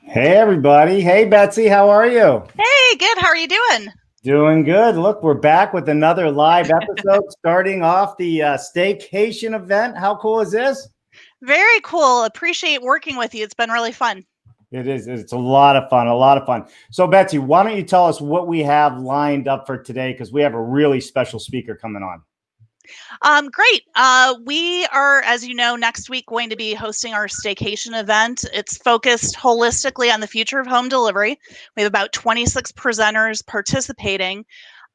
Hey everybody. Hey Betsy, how are you? Hey, good. How are you doing? Doing good. Look, we're back with another live episode starting off the staycation event. How cool is this? Very cool. Appreciate working with you. It's been really fun. It is. It's a lot of fun. A lot of fun. So Betsy, why don't you tell us what we have lined up for today? Because we have a really special speaker coming on. Great. We are, as you know, next week going to be hosting our staycation event. It's focused holistically on the future of home delivery. We have about 26 presenters participating.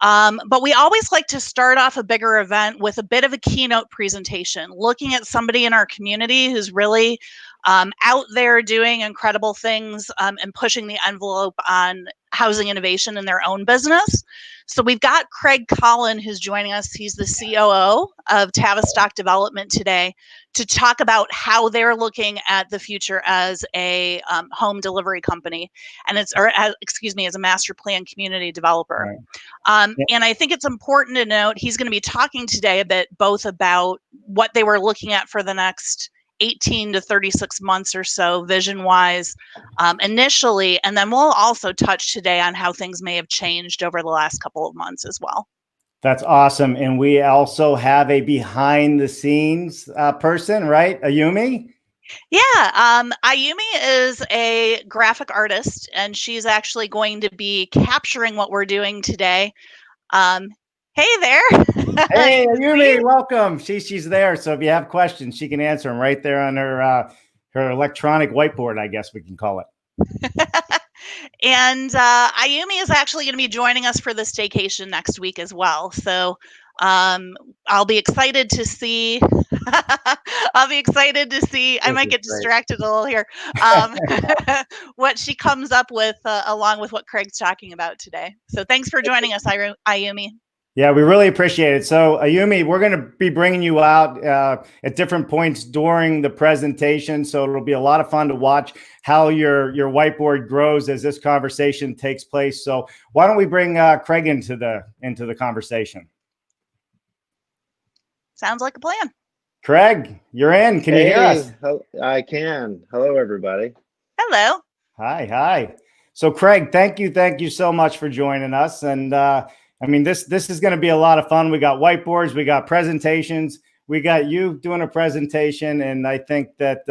But we always like to start off a bigger event with a bit of a keynote presentation, looking at somebody in our community who's really out there doing incredible things and pushing the envelope on housing innovation in their own business. So we've got Craig Collin who's joining us. He's the COO of Tavistock Development today to talk about how they're looking at the future as a home delivery company and as a master plan community developer. Right. And I think it's important to note he's going to be talking today a bit both about what they were looking at for the next 18 to 36 months or so, vision wise, initially. And then we'll also touch today on how things may have changed over the last couple of months as well. That's awesome. And we also have a behind the scenes person, right? Ayumi? Yeah, Ayumi is a graphic artist, and she's actually going to be capturing what we're doing today. Hey there. Hey, Ayumi, welcome. She's there. So if you have questions, she can answer them right there on her electronic whiteboard, I guess we can call it. And Ayumi is actually going to be joining us for the staycation next week as well. So I'll be excited to see. I'll be excited to see. I might get distracted a little here. What she comes up with along with what Craig's talking about today. So thanks for joining us, Ayumi. Yeah, we really appreciate it. So, Ayumi, we're going to be bringing you out at different points during the presentation. So it'll be a lot of fun to watch how your whiteboard grows as this conversation takes place. So why don't we bring Craig into the conversation? Sounds like a plan. Craig, you're in. Can you hear us? I can. Hello, everybody. Hello. Hi. So, Craig, thank you so much for joining us. And I mean, this is going to be a lot of fun. We got whiteboards, we got presentations, we got you doing a presentation, and I think that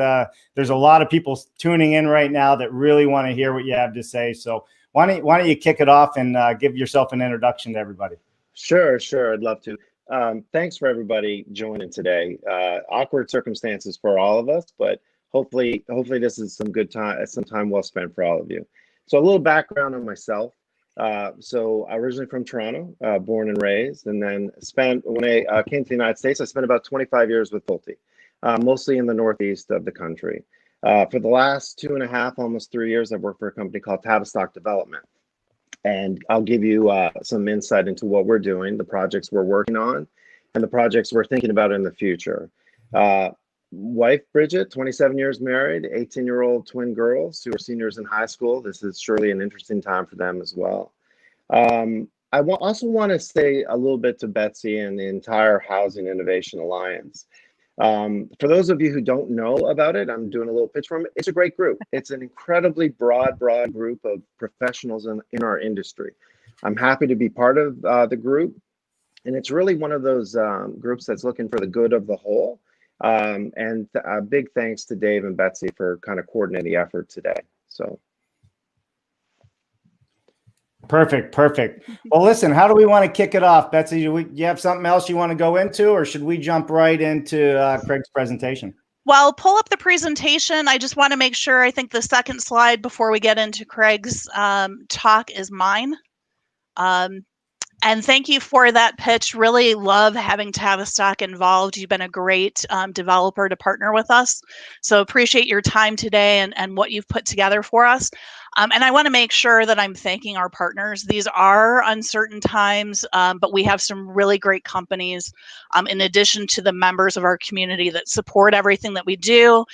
there's a lot of people tuning in right now that really want to hear what you have to say. So, why don't you kick it off and give yourself an introduction to everybody? Sure. I'd love to. Thanks for everybody joining today. Awkward circumstances for all of us, but hopefully this is some time well spent for all of you. So a little background on myself. So originally from Toronto, born and raised, and then when I came to the United States, I spent about 25 years with Pulte, mostly in the Northeast of the country. For the last 2.5, almost 3 years, I've worked for a company called Tavistock Development. And I'll give you some insight into what we're doing, the projects we're working on, and the projects we're thinking about in the future. Wife, Bridget, 27 years married, 18-year-old twin girls who are seniors in high school. This is surely an interesting time for them as well. I also want to say a little bit to Betsy and the entire Housing Innovation Alliance. For those of you who don't know about it, I'm doing a little pitch for them. It's a great group. It's an incredibly broad group of professionals in our industry. I'm happy to be part of the group. And it's really one of those groups that's looking for the good of the whole. And a big thanks to Dave and Betsy for kind of coordinating the effort today. So. Perfect. Well, listen, how do we want to kick it off? Betsy, do you have something else you want to go into, or should we jump right into Craig's presentation? Well, pull up the presentation. I just want to make sure, I think the second slide before we get into Craig's talk is mine. And thank you for that pitch. Really love having Tavistock involved. You've been a great developer to partner with us. So appreciate your time today and what you've put together for us. And I want to make sure that I'm thanking our partners. These are uncertain times, but we have some really great companies in addition to the members of our community that support everything that we do,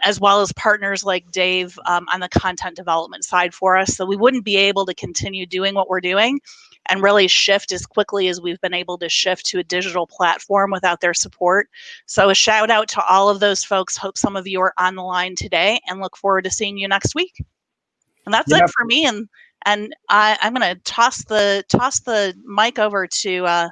as well as partners like Dave on the content development side for us. So we wouldn't be able to continue doing what we're doing and really shift as quickly as we've been able to shift to a digital platform without their support. So a shout out to all of those folks. Hope some of you are on the line today and look forward to seeing you next week. And that's it for me. And I'm going to toss the mic over to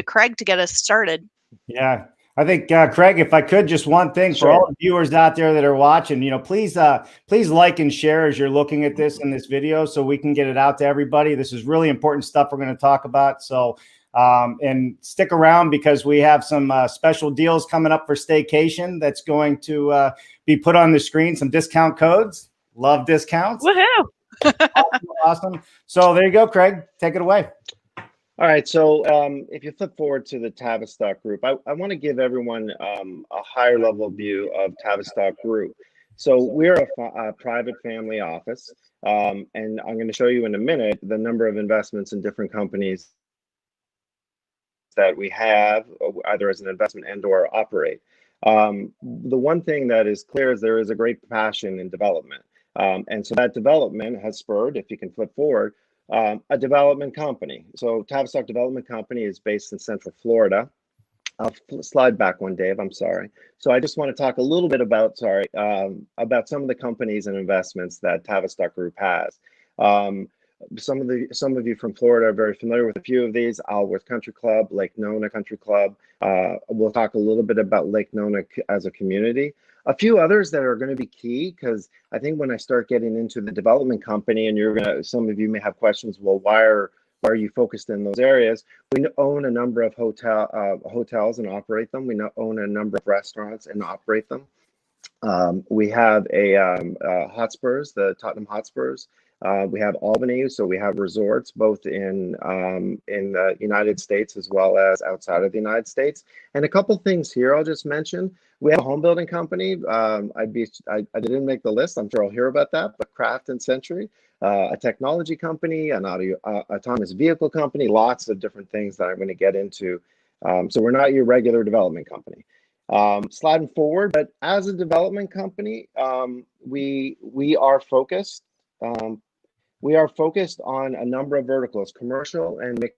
Craig to get us started. Yeah. I think, Craig, if I could, just one thing for all the viewers out there that are watching, please like and share as you're looking at this in this video so we can get it out to everybody. This is really important stuff we're going to talk about. So, and stick around because we have some special deals coming up for staycation that's going to be put on the screen, some discount codes. Love discounts. Woohoo! Awesome. So there you go, Craig. Take it away. All right, so if you flip forward to the Tavistock group, I want to give everyone a higher level view of Tavistock group. So we're a private family office, and I'm going to show you in a minute the number of investments in different companies that we have, either as an investment and or operate. The one thing that is clear is there is a great passion in development. And so that development has spurred, if you can flip forward, a development company. So Tavistock Development Company is based in Central Florida. I'll slide back one, Dave. I'm sorry. So I just want to talk a little bit about, about some of the companies and investments that Tavistock Group has. Some of you from Florida are very familiar with a few of these. Alworth Country Club, Lake Nona Country Club. We'll talk a little bit about Lake Nona as a community. A few others that are going to be key, because I think when I start getting into the development company, and some of you may have questions. Well, why are you focused in those areas? We own a number of hotels and operate them. We own a number of restaurants and operate them. We have Hotspurs, the Tottenham Hotspurs. We have Albany, so we have resorts both in the United States as well as outside of the United States. And a couple things here I'll just mention. We have a home building company. I didn't make the list. I'm sure I'll hear about that. But Craft and Century, a technology company, an autonomous vehicle company, lots of different things that I'm going to get into. So we're not your regular development company. Sliding forward, but as a development company, we are focused. We are focused on a number of verticals: commercial and mixed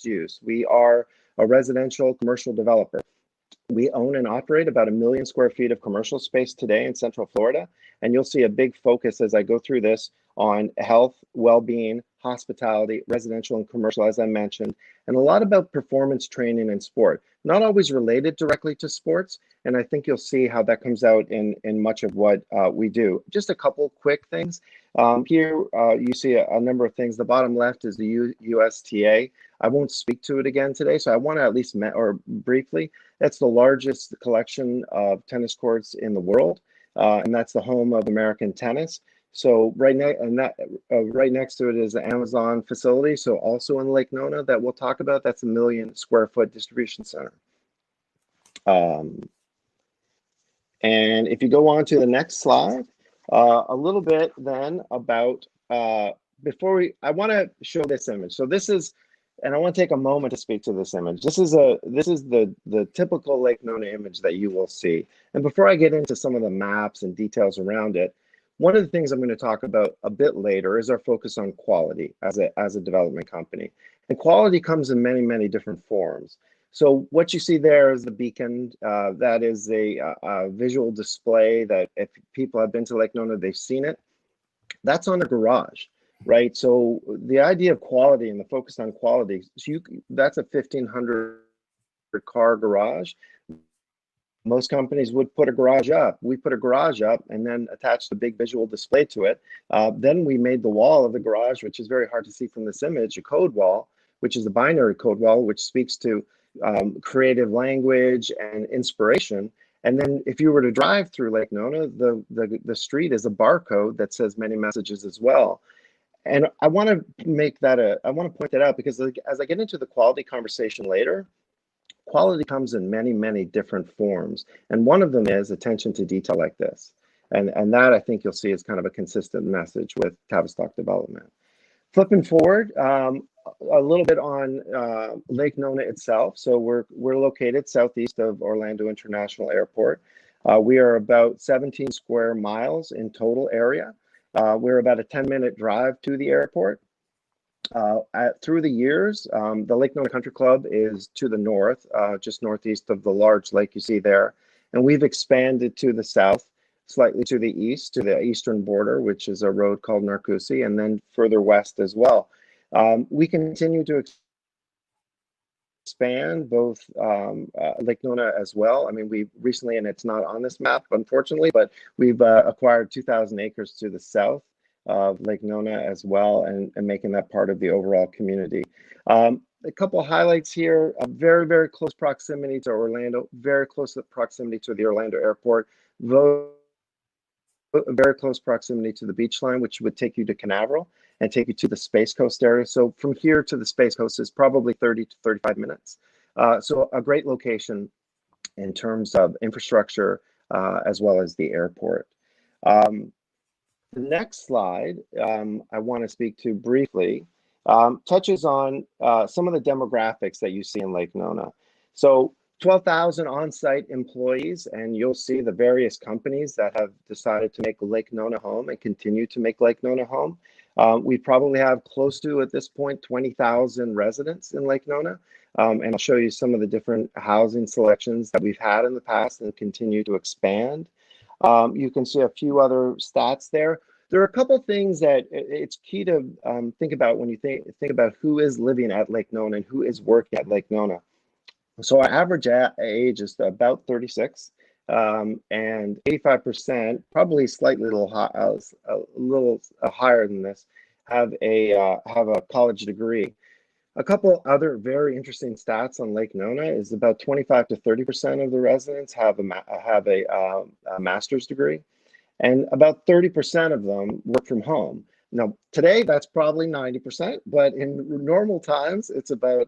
use. We are a residential commercial developer. We own and operate about 1 million square feet of commercial space today in Central Florida. And you'll see a big focus as I go through this on health, well-being, hospitality, residential and commercial, as I mentioned, and a lot about performance training and sport. Not always related directly to sports. And I think you'll see how that comes out in much of what we do. Just a couple quick things. Here you see a number of things. The bottom left is the USTA. I won't speak to it again today, so I want to at least briefly. That's the largest collection of tennis courts in the world, and that's the home of American tennis. So right next to it is the Amazon facility. So also in Lake Nona that we'll talk about. That's a 1 million square foot distribution center. And if you go on to the next slide, a little bit then about I want to show this image. So this is. And I want to take a moment to speak to this image. This is the typical Lake Nona image that you will see. And before I get into some of the maps and details around it, one of the things I'm going to talk about a bit later is our focus on quality as a development company. And quality comes in many, many different forms. So what you see there is the beacon. That is a visual display that if people have been to Lake Nona, they've seen it. That's on a garage. Right. So the idea of quality and the focus on quality, that's a 1,500 car garage. Most companies would put a garage up. We put a garage up and then attach the big visual display to it. Then we made the wall of the garage, which is very hard to see from this image, a code wall, which is a binary code wall, which speaks to creative language and inspiration. And then if you were to drive through Lake Nona, the street is a barcode that says many messages as well. And I want to point that out because as I get into the quality conversation later, quality comes in many, many different forms. And one of them is attention to detail like this. And that I think you'll see is kind of a consistent message with Tavistock Development. Flipping forward, a little bit on Lake Nona itself. So we're located southeast of Orlando International Airport. We are about 17 square miles in total area. We're about a 10-minute drive to the airport. Through the years, the Lake Nona Country Club is to the north, just northeast of the large lake you see there. And we've expanded to the south. slightly to the east, to the eastern border, which is a road called Narcoossee, and then further west as well. We continue to expand both Lake Nona as well. I mean, we recently, and it's not on this map, unfortunately, but we've acquired 2,000 acres to the south of Lake Nona as well, and making that part of the overall community. A couple of highlights here: a very, very close proximity to Orlando, very close proximity to the Orlando airport, very close proximity to the beach line, which would take you to Canaveral and take you to the Space Coast area. So from here to the Space Coast is probably 30 to 35 minutes. So a great location in terms of infrastructure as well as the airport. The next slide I want to speak to briefly touches on some of the demographics that you see in Lake Nona. So 12,000 on-site employees, and you'll see the various companies that have decided to make Lake Nona home and continue to make Lake Nona home. We probably have close to, at this point, 20,000 residents in Lake Nona. And I'll show you some of the different housing selections that we've had in the past and continue to expand. You can see a few other stats there. There are a couple of things that it's key to think about when you think about who is living at Lake Nona and who is working at Lake Nona. So our average age is about 36, and 85%, probably slightly a little higher than this, have a college degree. A couple other very interesting stats on Lake Nona is about 25 to 30% of the residents have a master's degree, and about 30% of them work from home. Now, today, that's probably 90%, but in normal times, it's about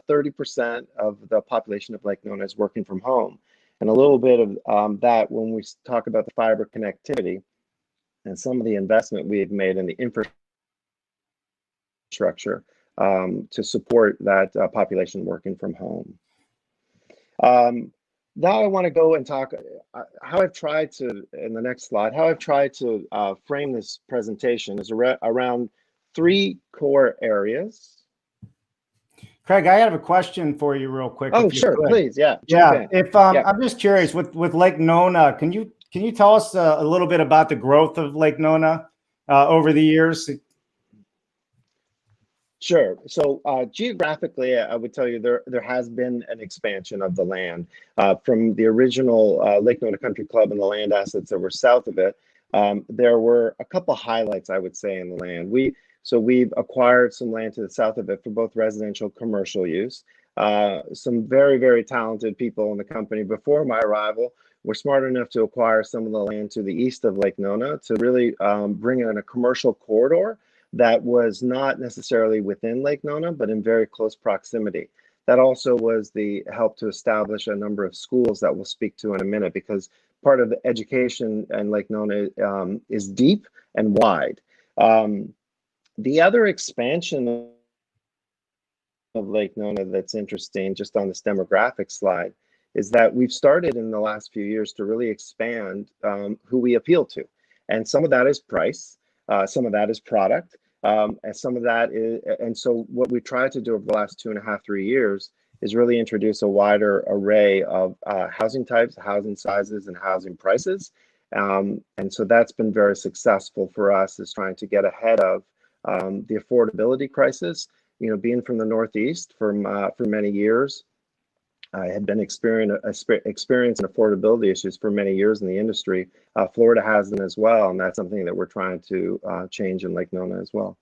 30% of the population of Lake Nona is working from home. And a little bit of that when we talk about the fiber connectivity and some of the investment we've made in the infrastructure to support that population working from home. Now I want to go and talk how I've tried to, in the next slide, how I've tried to frame this presentation is around three core areas. Craig, I have a question for you real quick. Oh, sure, please, yeah. Yeah, I'm just curious with Lake Nona, can you tell us a little bit about the growth of Lake Nona over the years? Sure. So geographically, I would tell you there has been an expansion of the land from the original Lake Nona Country Club and the land assets that were south of it. There were a couple highlights, I would say, in the land. We've acquired some land to the south of it for both residential and commercial use. Some very, very talented people in the company before my arrival were smart enough to acquire some of the land to the east of Lake Nona to really bring in a commercial corridor that was not necessarily within Lake Nona, but in very close proximity. That also was the help to establish a number of schools that we'll speak to in a minute, because part of the education in Lake Nona is deep and wide. The other expansion of Lake Nona that's interesting, just on this demographic slide, is that we've started in the last few years to really expand who we appeal to. And some of that is price, some of that is product, and some of that is, and so what we tried to do over the last 2.5, 3 years is really introduce a wider array of housing types, housing sizes, and housing prices. And so that's been very successful for us, is trying to get ahead of the affordability crisis. You know, being from the Northeast for many years, I had been experiencing affordability issues for many years in the industry. Florida has them as well, and that's something that we're trying to change in Lake Nona as well.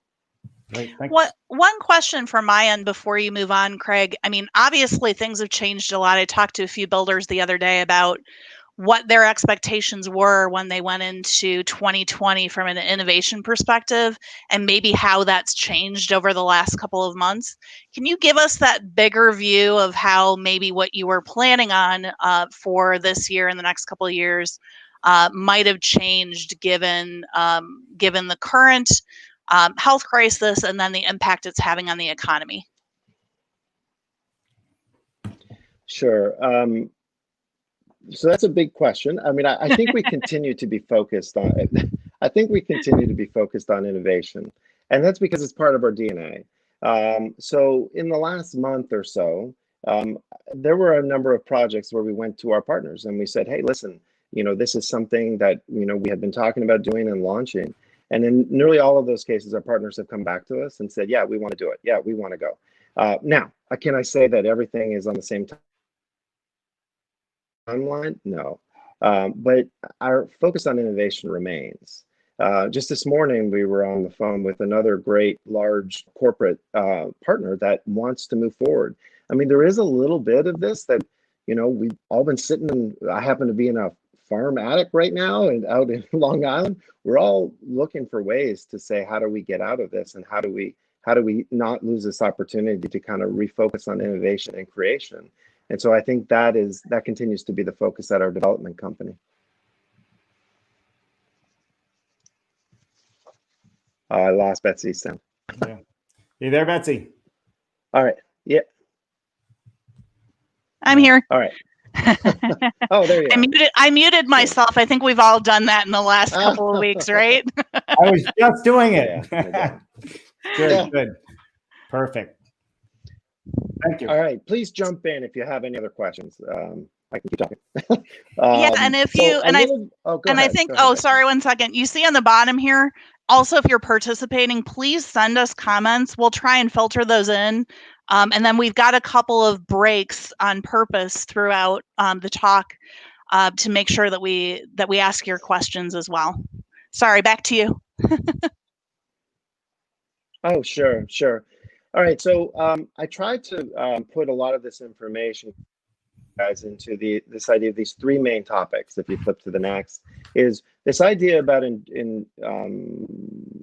Great, thanks. One question from my end before you move on, Craig. I mean, obviously things have changed a lot. I talked to a few builders the other day about what their expectations were when they went into 2020 from an innovation perspective, and maybe how that's changed over the last couple of months. Can you give us that bigger view of how maybe what you were planning on for this year and the next couple of years might have changed given the current health crisis and then the impact it's having on the economy? Sure. So that's a big question. I mean, I think we continue to be focused on it. I think we continue to be focused on innovation, and that's because it's part of our DNA. So in the last month or so, there were a number of projects where we went to our partners and we said, hey, listen, this is something that, we have been talking about doing and launching. And in nearly all of those cases, our partners have come back to us and said, yeah, we want to do it. Yeah, we want to go. Now, can I say that everything is on the same timeline? No. But our focus on innovation remains. Just this morning, we were on the phone with another great large corporate partner that wants to move forward. I mean, there is a little bit of this that, we've all been sitting in, I happen to be in a farm attic right now and out in Long Island. We're all looking for ways to say, how do we get out of this? And how do we not lose this opportunity to kind of refocus on innovation and creation? And so I think that continues to be the focus at our development company. I lost Betsy's sound. Yeah. You there, Betsy? All right. Yeah. I'm here. All right. Oh, there you are. I muted myself. I think we've all done that in the last couple of weeks, right? I was just doing it. Yeah. Good. Perfect. Thank you. All right. Please jump in if you have any other questions. I can keep talking. And if you, sorry, 1 second. You see on the bottom here, also, if you're participating, please send us comments. We'll try and filter those in. And then we've got a couple of breaks on purpose throughout the talk to make sure that we ask your questions as well. Sorry, back to you. Oh, sure. All right. So I tried to put a lot of this information, guys, into this idea of these three main topics. If you flip to the next, is this idea about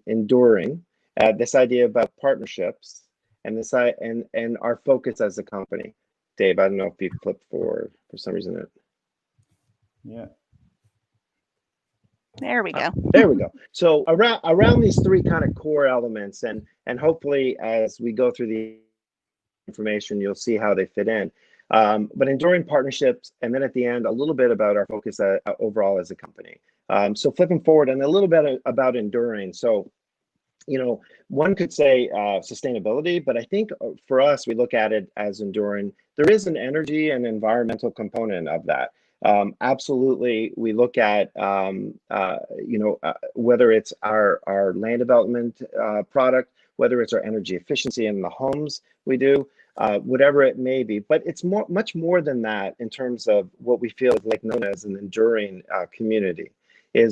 enduring, this idea about partnerships, and our focus as a company. Dave, I don't know if you flipped forward for some reason. Yeah. There we go. There we go. So around these three kind of core elements, and hopefully as we go through the information, you'll see how they fit in. But enduring partnerships, and then at the end, a little bit about our focus overall as a company. So flipping forward, and a little bit about enduring. So, one could say sustainability, but I think for us, we look at it as enduring. There is an energy and environmental component of that. Absolutely, we look at whether it's our land development product, whether it's our energy efficiency in the homes we do, whatever it may be. But it's much more than that in terms of what we feel is like known as an enduring community.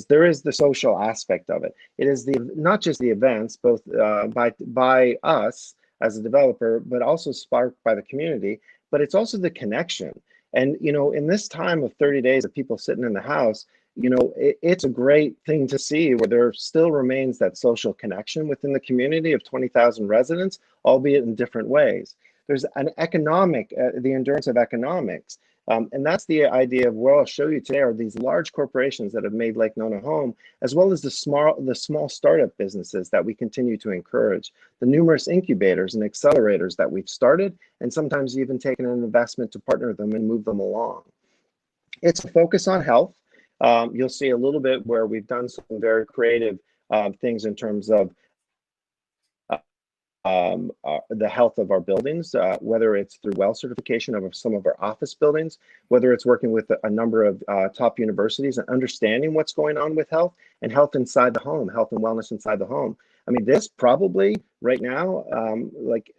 There is the social aspect of it. It is not just the events, both by us as a developer, but also sparked by the community. But it's also the connection. And in this time of 30 days of people sitting in the house, it's a great thing to see where there still remains that social connection within the community of 20,000 residents, albeit in different ways. There's an the endurance of economics. And that's the idea of what I'll show you today are these large corporations that have made Lake Nona home, as well as the small startup businesses that we continue to encourage, the numerous incubators and accelerators that we've started, and sometimes even taken an investment to partner them and move them along. It's a focus on health. You'll see a little bit where we've done some very creative things in terms of the health of our buildings, whether it's through WELL certification of some of our office buildings, whether it's working with a number of top universities and understanding what's going on with health and health inside the home, health and wellness inside the home. I mean, this probably right now, like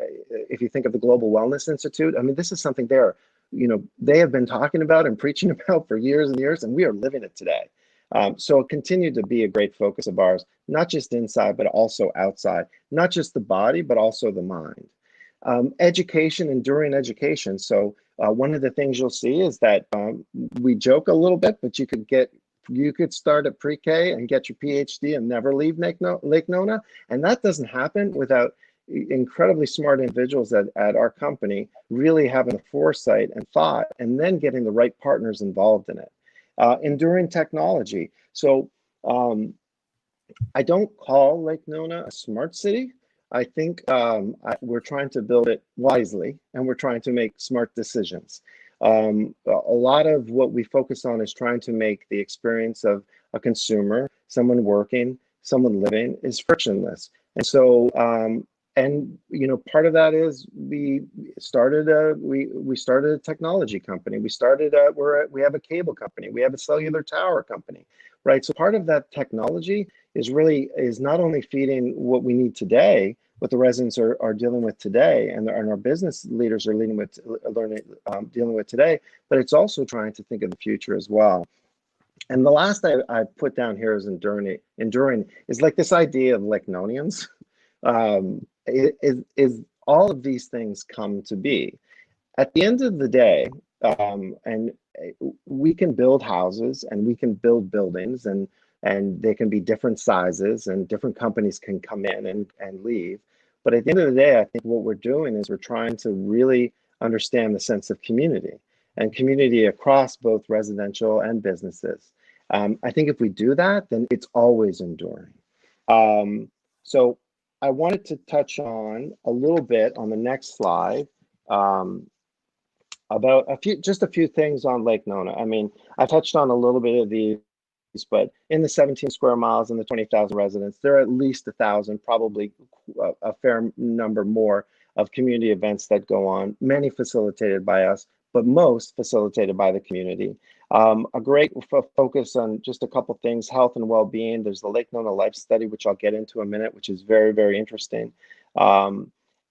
if you think of the Global Wellness Institute, I mean, this is something they have been talking about and preaching about for years and years, and we are living it today. So it continued to be a great focus of ours, not just inside, but also outside, not just the body, but also the mind. Education, enduring education. So one of the things you'll see is that we joke a little bit, but you could start at pre-K and get your PhD and never leave Lake Nona. And that doesn't happen without incredibly smart individuals at our company really having the foresight and thought, and then getting the right partners involved in it. Enduring technology. So I don't call Lake Nona a smart city. I think we're trying to build it wisely, and we're trying to make smart decisions. A lot of what we focus on is trying to make the experience of a consumer, someone working, someone living, is frictionless. And so and part of that is we started a technology company. We have a cable company. We have a cellular tower company, right? So part of that technology is not only feeding what we need today, what the residents are dealing with today, and our business leaders are dealing with today, but it's also trying to think of the future as well. And the last I put down here is enduring is like this idea of Lichnonians. Is all of these things come to be. At the end of the day, and we can build houses and we can build buildings, and they can be different sizes, and different companies can come in and leave. But at the end of the day, I think what we're doing is we're trying to really understand the sense of community, and community across both residential and businesses. I think if we do that, then it's always enduring. So I wanted to touch on a little bit on the next slide about just a few things on Lake Nona. I mean, I touched on a little bit of these, but in the 17 square miles and the 20,000 residents, there are at least 1,000, probably a fair number more of community events that go on, many facilitated by us, but most facilitated by the community. A great focus on just a couple things: health and well-being. There's the Lake Nona Life Study, which I'll get into in a minute, which is very, very interesting.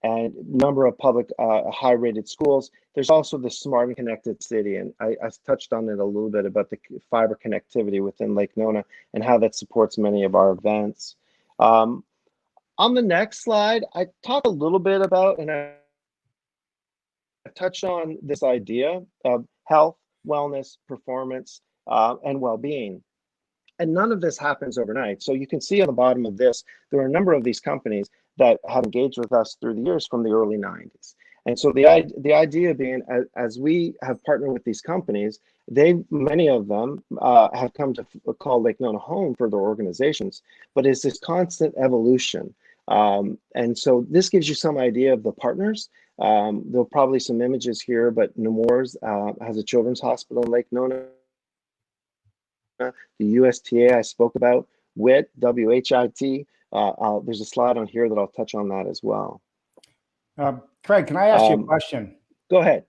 And number of public high-rated schools. There's also the smart and connected city, and I touched on it a little bit about the fiber connectivity within Lake Nona and how that supports many of our events. On the next slide, I talk a little bit about, and I touched on this idea of health, wellness, performance, and well-being. And none of this happens overnight. So you can see on the bottom of this, there are a number of these companies that have engaged with us through the years from the early 90s. And so the idea being, as we have partnered with these companies, many of them have come to call Lake Nona home for their organizations, but it's this constant evolution. And so this gives you some idea of the partners. There'll probably some images here, but Nemours has a children's hospital in Lake Nona. The USTA I spoke about, WIT, W-H-I-T. There's a slide on here that I'll touch on that as well. Craig, can I ask you a question? Go ahead.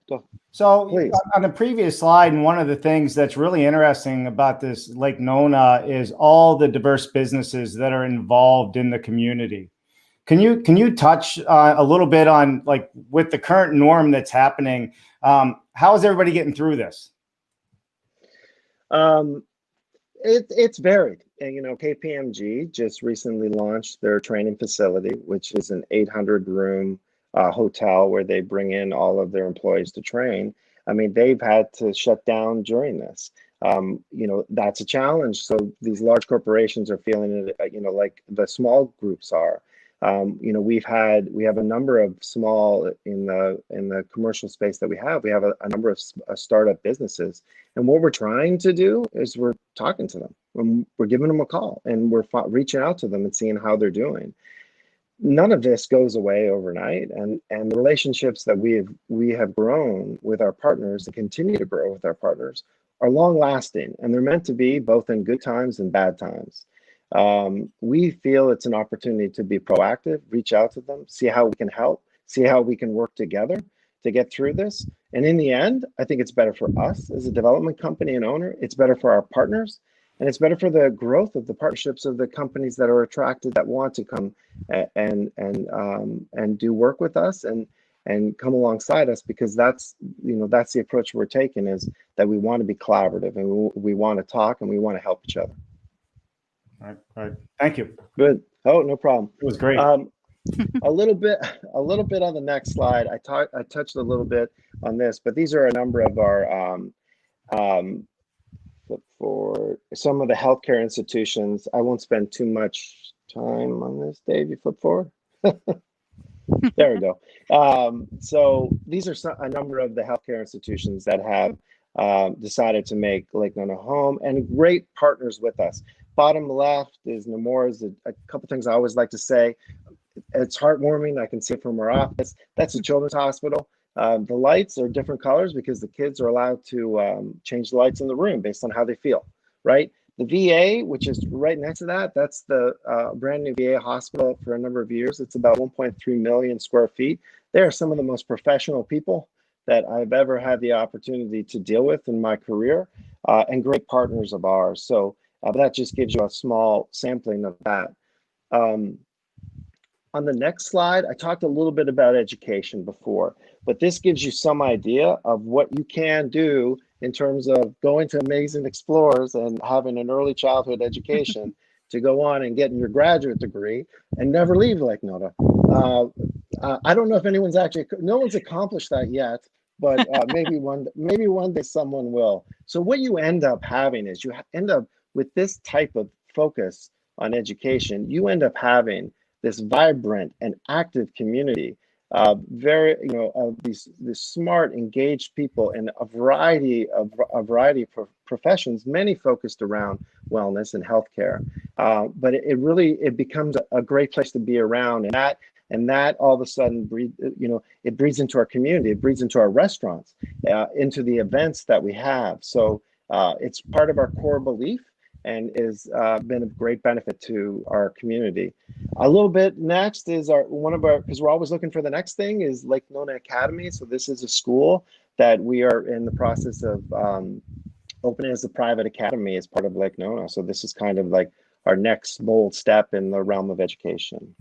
So please. On the previous slide, and one of the things that's really interesting about this Lake Nona is all the diverse businesses that are involved in the community. Can you touch a little bit on, like, with the current norm that's happening, how is everybody getting through this? It's varied. And, KPMG just recently launched their training facility, which is an 800-room hotel where they bring in all of their employees to train. I mean, they've had to shut down during this. That's a challenge. So these large corporations are feeling it, like the small groups are. We have a number of small in the commercial space that we have a number of startup businesses, and what we're trying to do is we're talking to them, we're giving them a call, and we're reaching out to them and seeing how they're doing. None of this goes away overnight, and the relationships that we have grown with our partners and continue to grow with our partners are long lasting, and they're meant to be both in good times and bad times. We feel it's an opportunity to be proactive, reach out to them, see how we can help, see how we can work together to get through this. And in the end, I think it's better for us as a development company and owner. It's better for our partners, and it's better for the growth of the partnerships of the companies that are attracted, that want to come and do work with us and come alongside us, because that's the approach we're taking, is that we want to be collaborative, and we want to talk, and we want to help each other. All right. Thank you. Good. Oh, no problem. It was great. A little bit on the next slide. I touched a little bit on this, but these are a number of our for some of the healthcare institutions. I won't spend too much time on this. Dave, you flip forward. There we go. So these are a number of the healthcare institutions that have decided to make Lake Nona home, and great partners with us. Bottom left is Nemours. A couple things I always like to say. It's heartwarming. I can see it from our office. That's a children's hospital. The lights are different colors because the kids are allowed to change the lights in the room based on how they feel, right? The VA, which is right next to that, that's the brand new VA hospital for a number of years. It's about 1.3 million square feet. They are some of the most professional people that I've ever had the opportunity to deal with in my career, and great partners of ours. So that just gives you a small sampling of that. On the next slide, I talked a little bit about education before, but this gives you some idea of what you can do in terms of going to Amazing Explorers and having an early childhood education to go on and getting your graduate degree and never leave Lake Nona. I don't know if no one's accomplished that yet, but maybe one day someone will. So what you end up having is you end up with this type of focus on education, you end up having this vibrant and active community, these smart, engaged people in a variety of professions, many focused around wellness and healthcare. But it becomes a great place to be around, and that all of a sudden it breeds into our community, it breeds into our restaurants, into the events that we have. So it's part of our core belief, and is been of great benefit to our community. A little bit next is because we're always looking for the next thing, is Lake Nona Academy. So this is a school that we are in the process of opening as a private academy as part of Lake Nona. So this is kind of like our next bold step in the realm of education.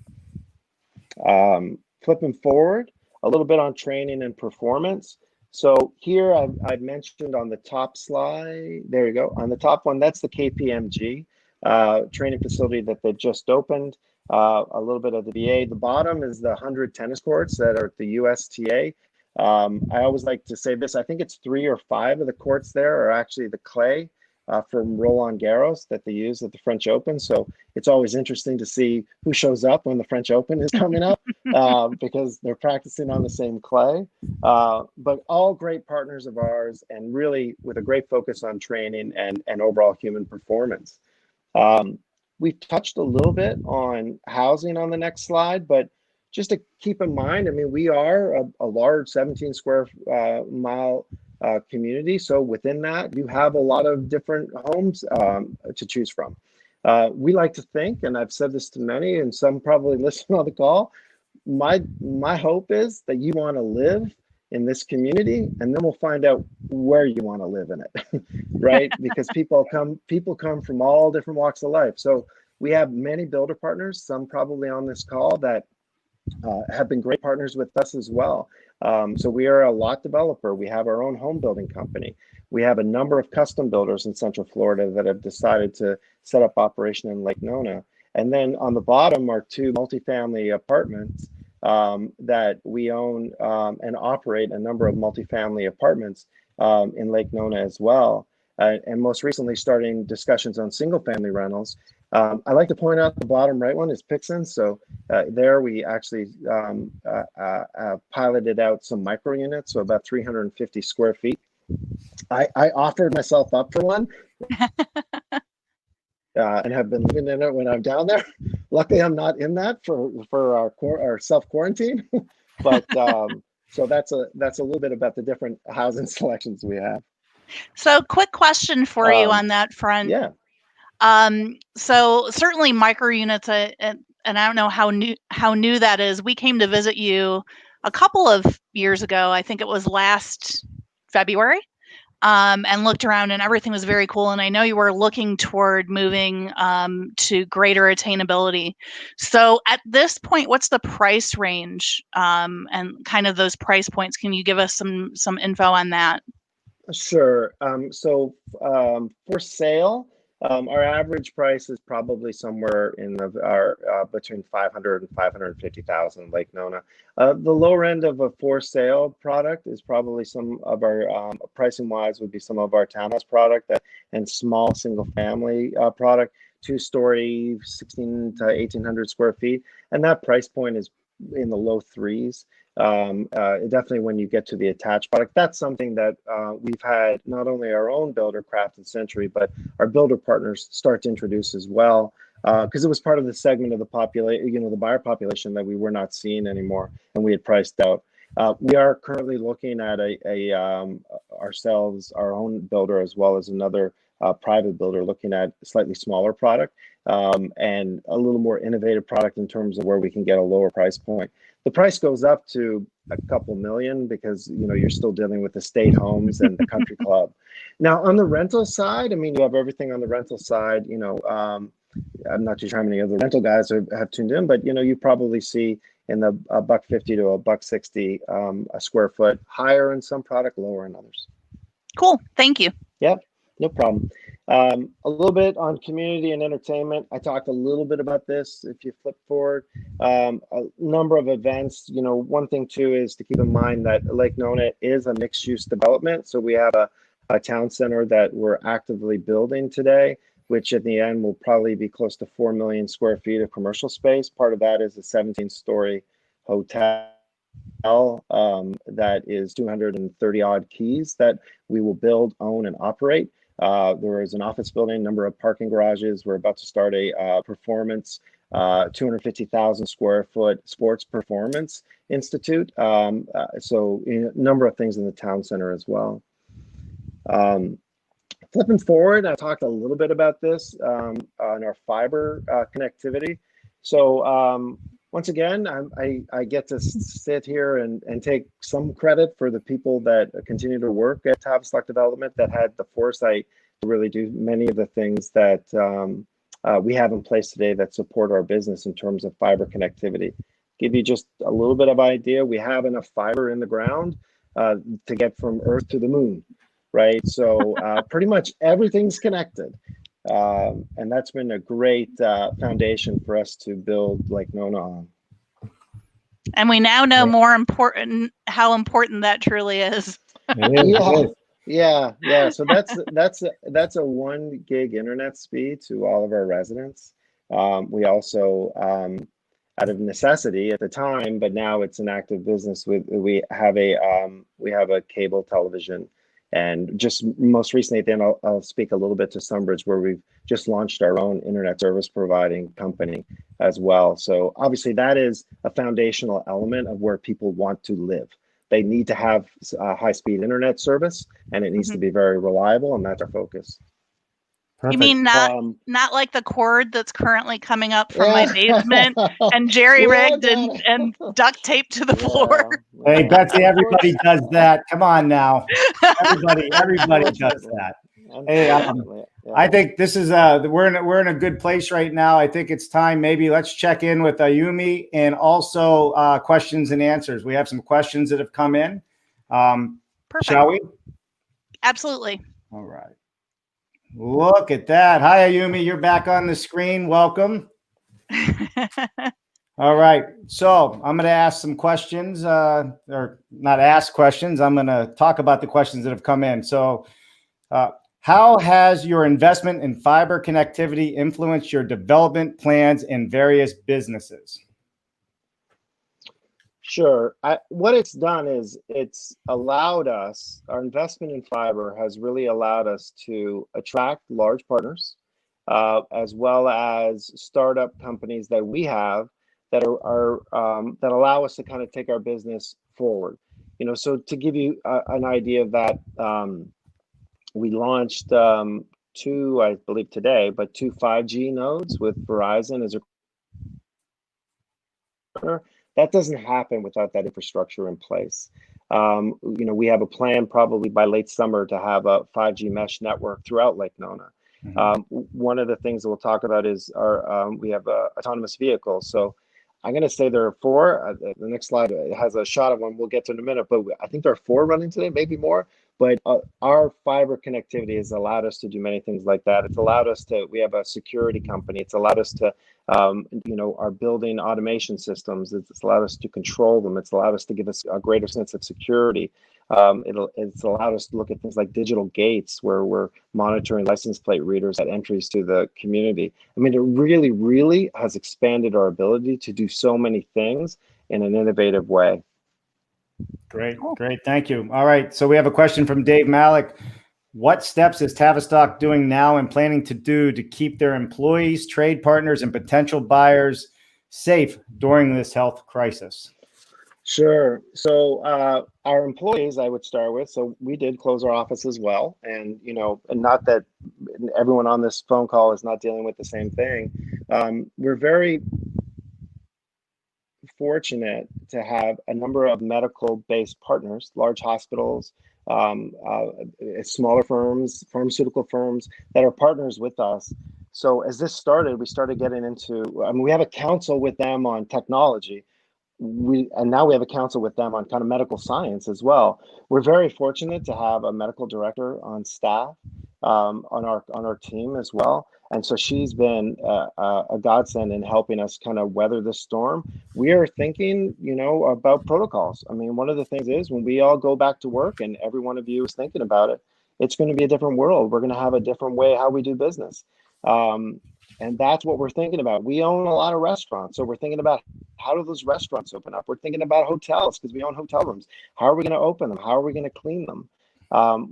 Flipping forward a little bit on training and performance. So here I've mentioned on the top slide, there you go, on the top one, that's the KPMG training facility that they just opened, a little bit of the VA. The bottom is the 100 tennis courts that are at the USTA. I always like to say this, I think it's 3 or 5 of the courts there are actually the clay from Roland Garros that they use at the French Open. So it's always interesting to see who shows up when the French Open is coming up because they're practicing on the same clay. But all great partners of ours, and really with a great focus on training and overall human performance. We've touched a little bit on housing on the next slide, but just to keep in mind, I mean, we are a large 17 square mile community. So within that, you have a lot of different homes to choose from. We like to think, and I've said this to many, and some probably listen on the call, my hope is that you want to live in this community, and then we'll find out where you want to live in it, right? Because people come from all different walks of life. So we have many builder partners, some probably on this call, that have been great partners with us as well. So we are a lot developer. We have our own home building company. We have a number of custom builders in Central Florida that have decided to set up operation in Lake Nona. And then on the bottom are 2 multifamily apartments that we own and operate a number of multifamily apartments in Lake Nona as well. And most recently starting discussions on single family rentals. I like to point out the bottom right one is Pixon. So there we actually piloted out some micro units, so about 350 square feet. I offered myself up for one and have been living in it when I'm down there. Luckily, I'm not in that for our self quarantine, but so that's a little bit about the different housing selections we have. So quick question for you on that front. Yeah. So certainly micro units, and I don't know how new that is. We came to visit you a couple of years ago. I think it was last February, and looked around, and everything was very cool. And I know you were looking toward moving to greater attainability. So at this point, what's the price range and kind of those price points? Can you give us some info on that? Sure. So for sale, our average price is probably somewhere in between 500 and 550,000 Lake Nona. The lower end of a for sale product is probably some of our pricing wise would be some of our townhouse product and small single family product, 2-story, 16 to 1,800 square feet, and that price point is in the low 3s. Definitely when you get to the attached product, that's something that we've had not only our own builder, Craft and Century, but our builder partners start to introduce as well, because it was part of the segment of the population, the buyer population that we were not seeing anymore, and we had priced out. We are currently looking at ourselves, our own builder, as well as another private builder looking at a slightly smaller product and a little more innovative product in terms of where we can get a lower price point. The price goes up to a couple million because you're still dealing with estate homes and the country club. Now on the rental side, I mean, you have everything on the rental side. I'm not too sure how many other rental guys have tuned in, but you probably see in the $150 to $160 a square foot, higher in some product, lower in others. Cool, thank you. Yep, no problem. A little bit on community and entertainment. I talked a little bit about this. If you flip forward, a number of events. One thing too is to keep in mind that Lake Nona is a mixed-use development. So we have a town center that we're actively building today, which at the end will probably be close to 4 million square feet of commercial space. Part of that is a 17-story hotel that is 230 odd keys that we will build, own, and operate. There is an office building, number of parking garages. We're about to start a performance, 250,000 square foot sports performance institute. So a number of things in the town center as well. Flipping forward, I talked a little bit about this on our fiber connectivity. So once again, I get to sit here and take some credit for the people that continue to work at Tavistock Development that had the foresight to really do many of the things that we have in place today that support our business in terms of fiber connectivity. Give you just a little bit of idea, we have enough fiber in the ground to get from Earth to the moon, right? So pretty much everything's connected. And that's been a great foundation for us to build Lake Nona on. And we now know how important that truly is. Yeah. So that's a 1 gig internet speed to all of our residents. We also, out of necessity at the time, but now it's an active business. We have a cable television. And just most recently, then I'll speak a little bit to Sunbridge, where we've just launched our own internet service providing company as well. So obviously that is a foundational element of where people want to live. They need to have high-speed internet service, and it needs to be very reliable, and that's our focus. Perfect. You mean not like the cord that's currently coming up from my basement and jerry-rigged and duct taped to the floor? Hey, Betsy, everybody does that. Come on now. Everybody does that. Hey, I think this is we're in a good place right now. I think it's time. Maybe let's check in with Ayumi and also questions and answers. We have some questions that have come in. Perfect. Shall we? Absolutely. All right. Look at that. Hi, Ayumi. You're back on the screen. Welcome. All right. So I'm going to ask some questions, or not ask questions. I'm going to talk about the questions that have come in. So how has your investment in fiber connectivity influenced your development plans in various businesses? Sure. What it's done is it's allowed us, our investment in fiber has really allowed us to attract large partners, as well as startup companies that we have that are that allow us to kind of take our business forward. So to give you an idea of that, we launched two, I believe today, but 2 5G nodes with Verizon as a that doesn't happen without that infrastructure in place. We have a plan probably by late summer to have a 5G mesh network throughout Lake Nona. One of the things that we'll talk about is we have autonomous vehicles. So I'm going to say there are 4. The next slide has a shot of one. We'll get to in a minute, but I think there are 4 running today, maybe more. But our fiber connectivity has allowed us to do many things like that. It's allowed us to, we have a security company. It's allowed us to, our building automation systems. It's allowed us to control them. It's allowed us to give us a greater sense of security. It's allowed us to look at things like digital gates where we're monitoring license plate readers at entries to the community. I mean, it really, really has expanded our ability to do so many things in an innovative way. Great. Thank you. All right. So we have a question from Dave Malik. What steps is Tavistock doing now and planning to do to keep their employees, trade partners, and potential buyers safe during this health crisis? Sure. So our employees, I would start with. So we did close our office as well, and and not that everyone on this phone call is not dealing with the same thing. We're very fortunate to have a number of medical-based partners, large hospitals, smaller firms, pharmaceutical firms that are partners with us. So as this started, we started getting into, we have a council with them on technology. And now we have a council with them on kind of medical science as well. We're very fortunate to have a medical director on staff on our team as well. And so she's been a godsend in helping us kind of weather the storm. We are thinking, about protocols. I mean, one of the things is when we all go back to work and every one of you is thinking about it, it's going to be a different world. We're going to have a different way how we do business. And that's what we're thinking about. We own a lot of restaurants. So we're thinking about how do those restaurants open up? We're thinking about hotels because we own hotel rooms. How are we going to open them? How are we going to clean them?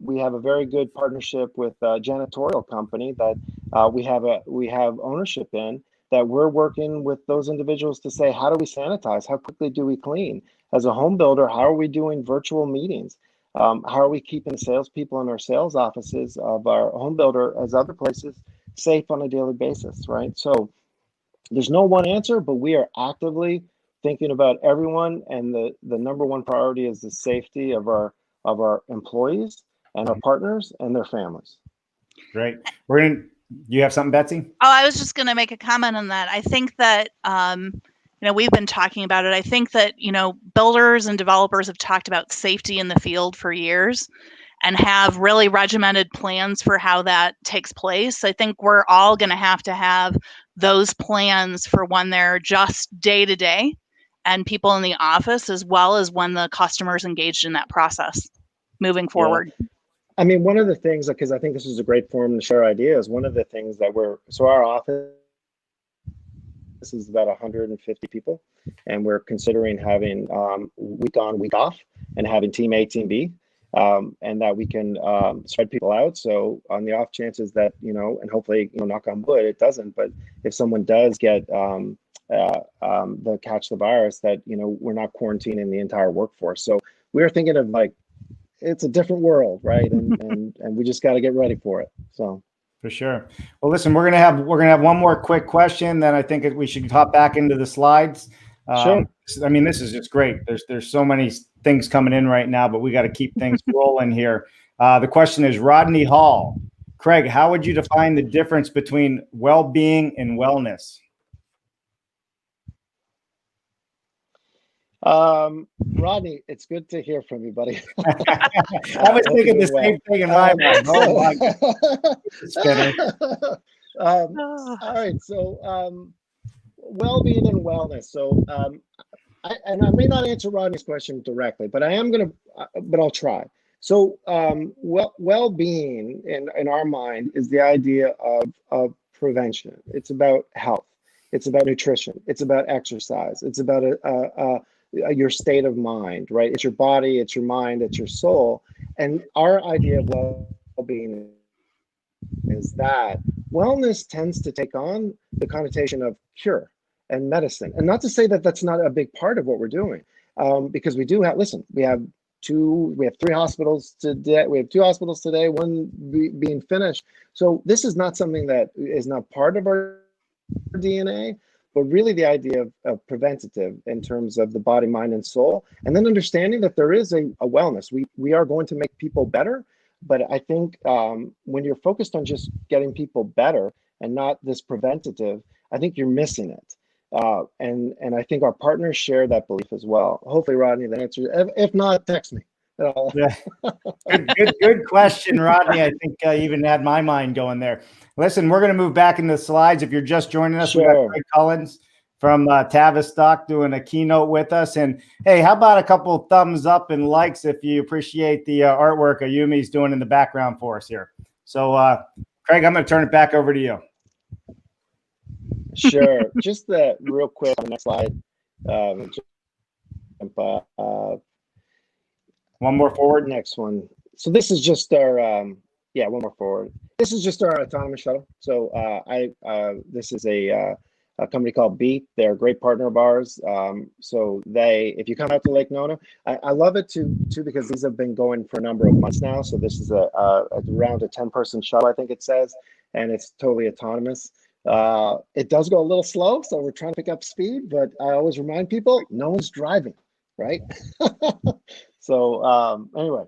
We have a very good partnership with a janitorial company that we have ownership in, that we're working with those individuals to say, how do we sanitize? How quickly do we clean? As a home builder, how are we doing virtual meetings? How are we keeping salespeople in our sales offices of our home builder as other places safe on a daily basis, right? So there's no one answer, but we are actively thinking about everyone, and the number one priority is the safety of our employees and our partners and their families. Great. You have something, Betsy? Oh, I was just going to make a comment on that. I think that we've been talking about it. I think that builders and developers have talked about safety in the field for years and have really regimented plans for how that takes place. I think we're all going to have those plans for when they're just day to day and people in the office, as well as when the customer's engaged in that process moving forward. Yeah. I mean, one of the things, because I think this is a great forum to share ideas, one of the things that our office is about 150 people, and we're considering having week on, week off, and having team A, team B. And that we can spread people out. So on the off chances that, and hopefully, knock on wood, it doesn't, but if someone does get catch the virus, that, we're not quarantining the entire workforce. So we're thinking of it's a different world, right? And we just got to get ready for it. So. For sure. Well, listen, we're gonna have one more quick question. Then I think we should hop back into the slides. Sure. I mean, this is just great. There's so many things coming in right now, but we got to keep things rolling here. The question is, Rodney Hall, Craig, how would you define the difference between well-being and wellness? Rodney, it's good to hear from you, buddy. I was thinking the same thing in my mind. Oh my. All right. So, well-being and wellness. So, I may not answer Rodney's question directly, but but I'll try. So, well-being in our mind is the idea of prevention. It's about health. It's about nutrition. It's about exercise. It's about your state of mind, right? It's your body, it's your mind, it's your soul. And our idea of well-being is that wellness tends to take on the connotation of cure and medicine. And not to say that that's not a big part of what we're doing, because we do have, we have 3 hospitals today. We have 2 hospitals today, one being finished. So this is not something that is not part of our DNA, but really the idea of preventative in terms of the body, mind, and soul. And then understanding that there is a wellness. We are going to make people better. But I think when you're focused on just getting people better and not this preventative, I think you're missing it. And I think our partners share that belief as well. Hopefully, Rodney, the answer. If not, text me. Yeah. Good question, Rodney. I think I even had my mind going there. Listen, we're going to move back into the slides. If you're just joining us, sure. We got Craig Collins from Tavistock doing a keynote with us. And hey, how about a couple thumbs up and likes if you appreciate the artwork Ayumi's doing in the background for us here. So, Craig, I'm going to turn it back over to you. Sure. Just real quick on the next slide. One more forward. Next one. So this is just our one more forward. This is just our autonomous shuttle. So this is a a company called Beat. They're a great partner of ours. So if you come out to Lake Nona, I love it too because these have been going for a number of months now. So this is around a 10-person shuttle, I think it says, and it's totally autonomous. It does go a little slow, so we're trying to pick up speed, but I always remind people, no one's driving, right? So anyway,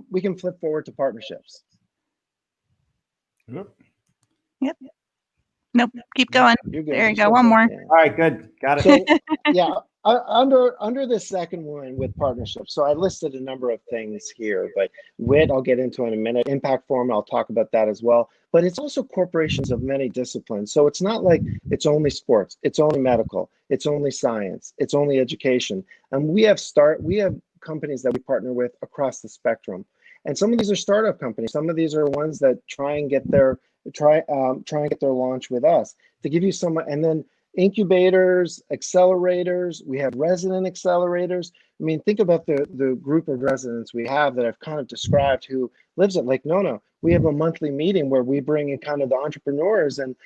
we can flip forward to partnerships. Yep. Nope. Keep going. There you go. One more. Yeah. All right, good. Got it. So yeah, under the second one with partnerships. So I listed a number of things here, but WIT I'll get into in a minute. Impact Forum, I'll talk about that as well. But it's also corporations of many disciplines. So it's not like it's only sports, it's only medical, it's only science, it's only education. And we have companies that we partner with across the spectrum. And some of these are startup companies. Some of these are ones that try and get their launch with us. To give you some, and then incubators, accelerators, we have resident accelerators. I mean, think about the group of residents we have that I've kind of described who lives at Lake Nona. We have a monthly meeting where we bring in kind of the entrepreneurs and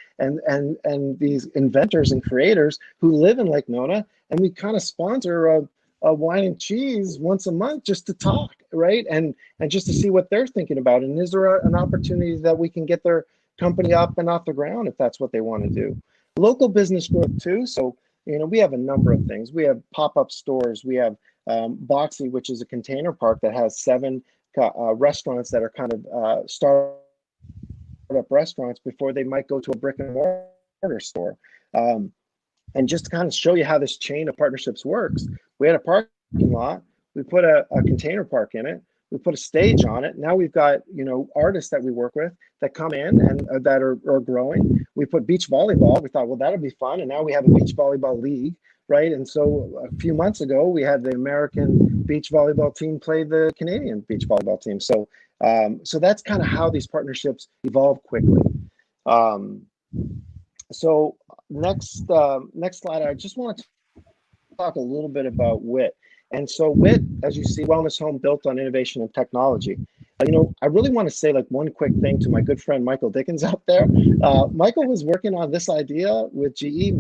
these inventors and creators who live in Lake Nona, and we kind of sponsor a wine and cheese once a month just to talk, right? And just to see what they're thinking about. And is there an opportunity that we can get their company up and off the ground if that's what they want to do? Local business growth too. So, we have a number of things. We have pop-up stores. We have Boxy, which is a container park that has 7 restaurants that are kind of startup restaurants before they might go to a brick and mortar store. And just to kind of show you how this chain of partnerships works, we had a parking lot. We put a container park in it. We put a stage on it. Now we've got, artists that we work with that come in and that are growing. We put beach volleyball. We thought, well, that'll be fun. And now we have a beach volleyball league, right? And so a few months ago, we had the American beach volleyball team play the Canadian beach volleyball team. So, so that's kind of how these partnerships evolve quickly. So next slide, I just want to talk a little bit about WIT. And so WIT, as you see, wellness home built on innovation and technology. I really want to say like one quick thing to my good friend Michael Dickens out there. Michael was working on this idea with GE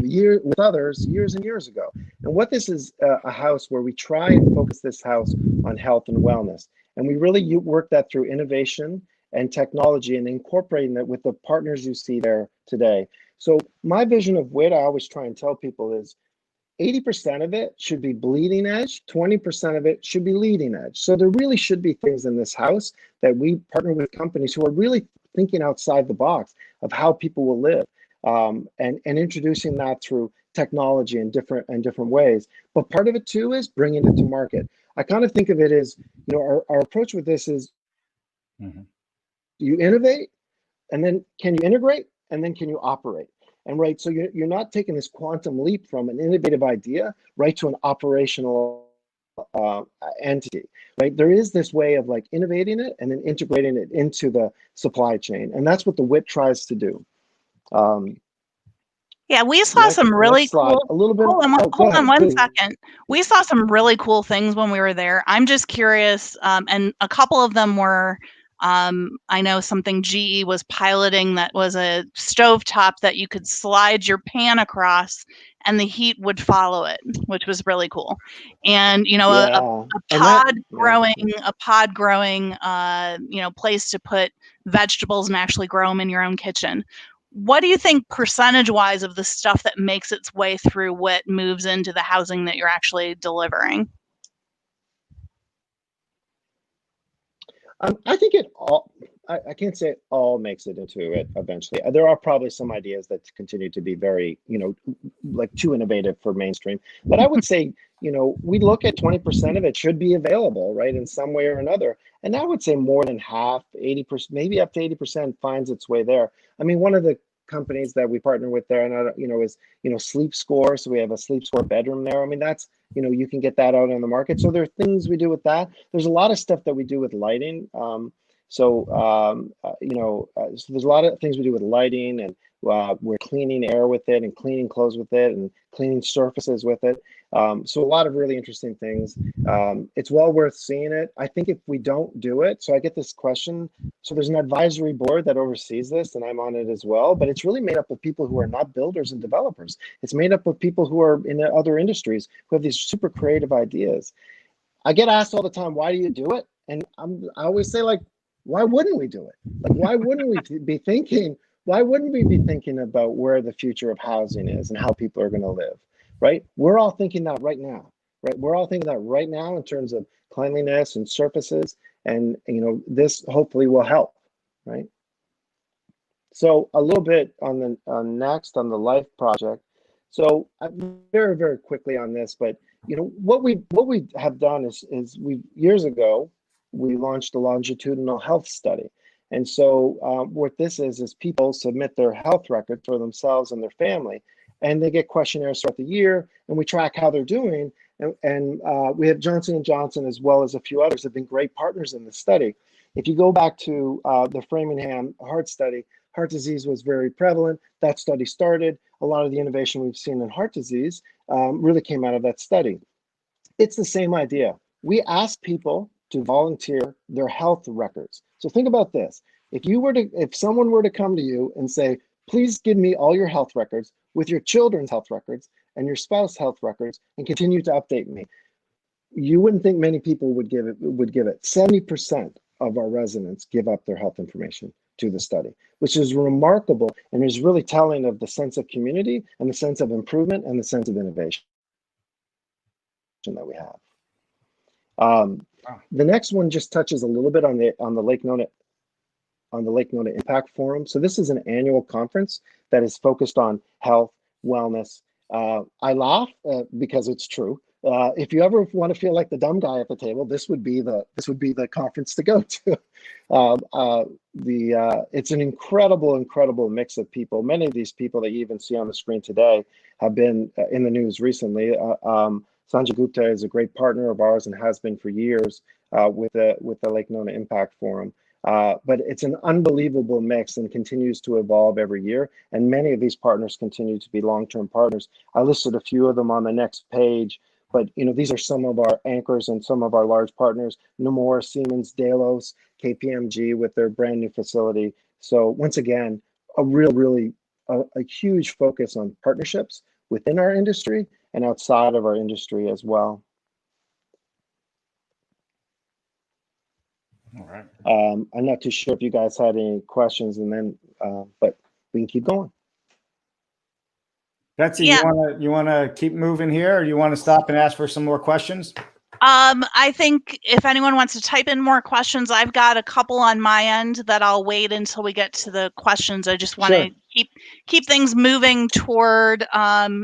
with others years and years ago. And what this is a house where we try and focus this house on health and wellness. And we really work that through innovation and technology and incorporating that with the partners you see there today. So my vision of WIT, I always try and tell people is 80% of it should be bleeding edge, 20% of it should be leading edge. So there really should be things in this house that we partner with companies who are really thinking outside the box of how people will live, and introducing that through technology in different ways. But part of it too is bringing it to market. I kind of think of it as, our approach with this is you innovate, and then can you integrate, and then can you operate? And right, so you're not taking this quantum leap from an innovative idea right to an operational entity, right? There is this way of like innovating it and then integrating it into the supply chain, and that's what the WIT tries to do. Yeah, we saw some really cool. A little bit. Hold on one second. We saw some really cool things when we were there. I'm just curious, and a couple of them were. I know something GE was piloting that was a stovetop that you could slide your pan across and the heat would follow it, which was really cool. And, a pod growing, place to put vegetables and actually grow them in your own kitchen. What do you think percentage-wise of the stuff that makes its way through WIT moves into the housing that you're actually delivering? I think I can't say it all makes it into it eventually. There are probably some ideas that continue to be very, like too innovative for mainstream. But I would say, we look at 20% of it should be available, right, in some way or another. And I would say more than half, 80%, maybe up to 80% finds its way there. I mean, one of the companies that we partner with there, and is Sleep Score. So we have a Sleep Score bedroom there. I mean, that's you can get that out on the market. So there are things we do with that. There's a lot of stuff that we do with lighting. So there's a lot of things we do with lighting, and We're cleaning air with it and cleaning clothes with it and cleaning surfaces with it. So a lot of really interesting things. It's well worth seeing it. I think if we don't do it, so I get this question. So there's an advisory board that oversees this, and I'm on it as well. But it's really made up of people who are not builders and developers. It's made up of people who are in other industries who have these super creative ideas. I get asked all the time, why do you do it? And I always say, like, why wouldn't we do it? Like, why wouldn't we be thinking? Why wouldn't we be thinking about where the future of housing is and how people are going to live, right? We're all thinking that right now, right? We're all thinking that right now in terms of cleanliness and surfaces, and this hopefully will help, right? So a little bit on the next on the Life project. So very, very quickly on this, but what we have done is we years ago we launched a longitudinal health study. And so what this is people submit their health record for themselves and their family, and they get questionnaires throughout the year, and we track how they're doing. And we have Johnson & Johnson, as well as a few others, have been great partners in the study. If you go back to the Framingham heart study, heart disease was very prevalent. That study started. A lot of the innovation we've seen in heart disease really came out of that study. It's the same idea. We ask people to volunteer their health records. So think about this. If someone were to come to you and say, please give me all your health records with your children's health records and your spouse's health records and continue to update me, you wouldn't think many people would give it. 70% of our residents give up their health information to the study, which is remarkable and is really telling of the sense of community and the sense of improvement and the sense of innovation that we have. The next one just touches a little bit on the Lake Nona Impact Forum. So this is an annual conference that is focused on health, wellness. I laugh because it's true. If you ever want to feel like the dumb guy at the table, this would be the conference to go to. It's an incredible mix of people. Many of these people that you even see on the screen today have been in the news recently. Sanjay Gupta is a great partner of ours and has been for years with the Lake Nona Impact Forum. But it's an unbelievable mix and continues to evolve every year. And many of these partners continue to be long-term partners. I listed a few of them on the next page, but these are some of our anchors and some of our large partners: Nomura, Siemens, Delos, KPMG with their brand new facility. So once again, a huge focus on partnerships within our industry and outside of our industry as well. All right. I'm not too sure if you guys had any questions, and then, but we can keep going. Betsy, Yeah. you wanna keep moving here, or you want to stop and ask for some more questions? I think if anyone wants to type in more questions, I've got a couple on my end that I'll wait until we get to the questions. I just want to keep things moving toward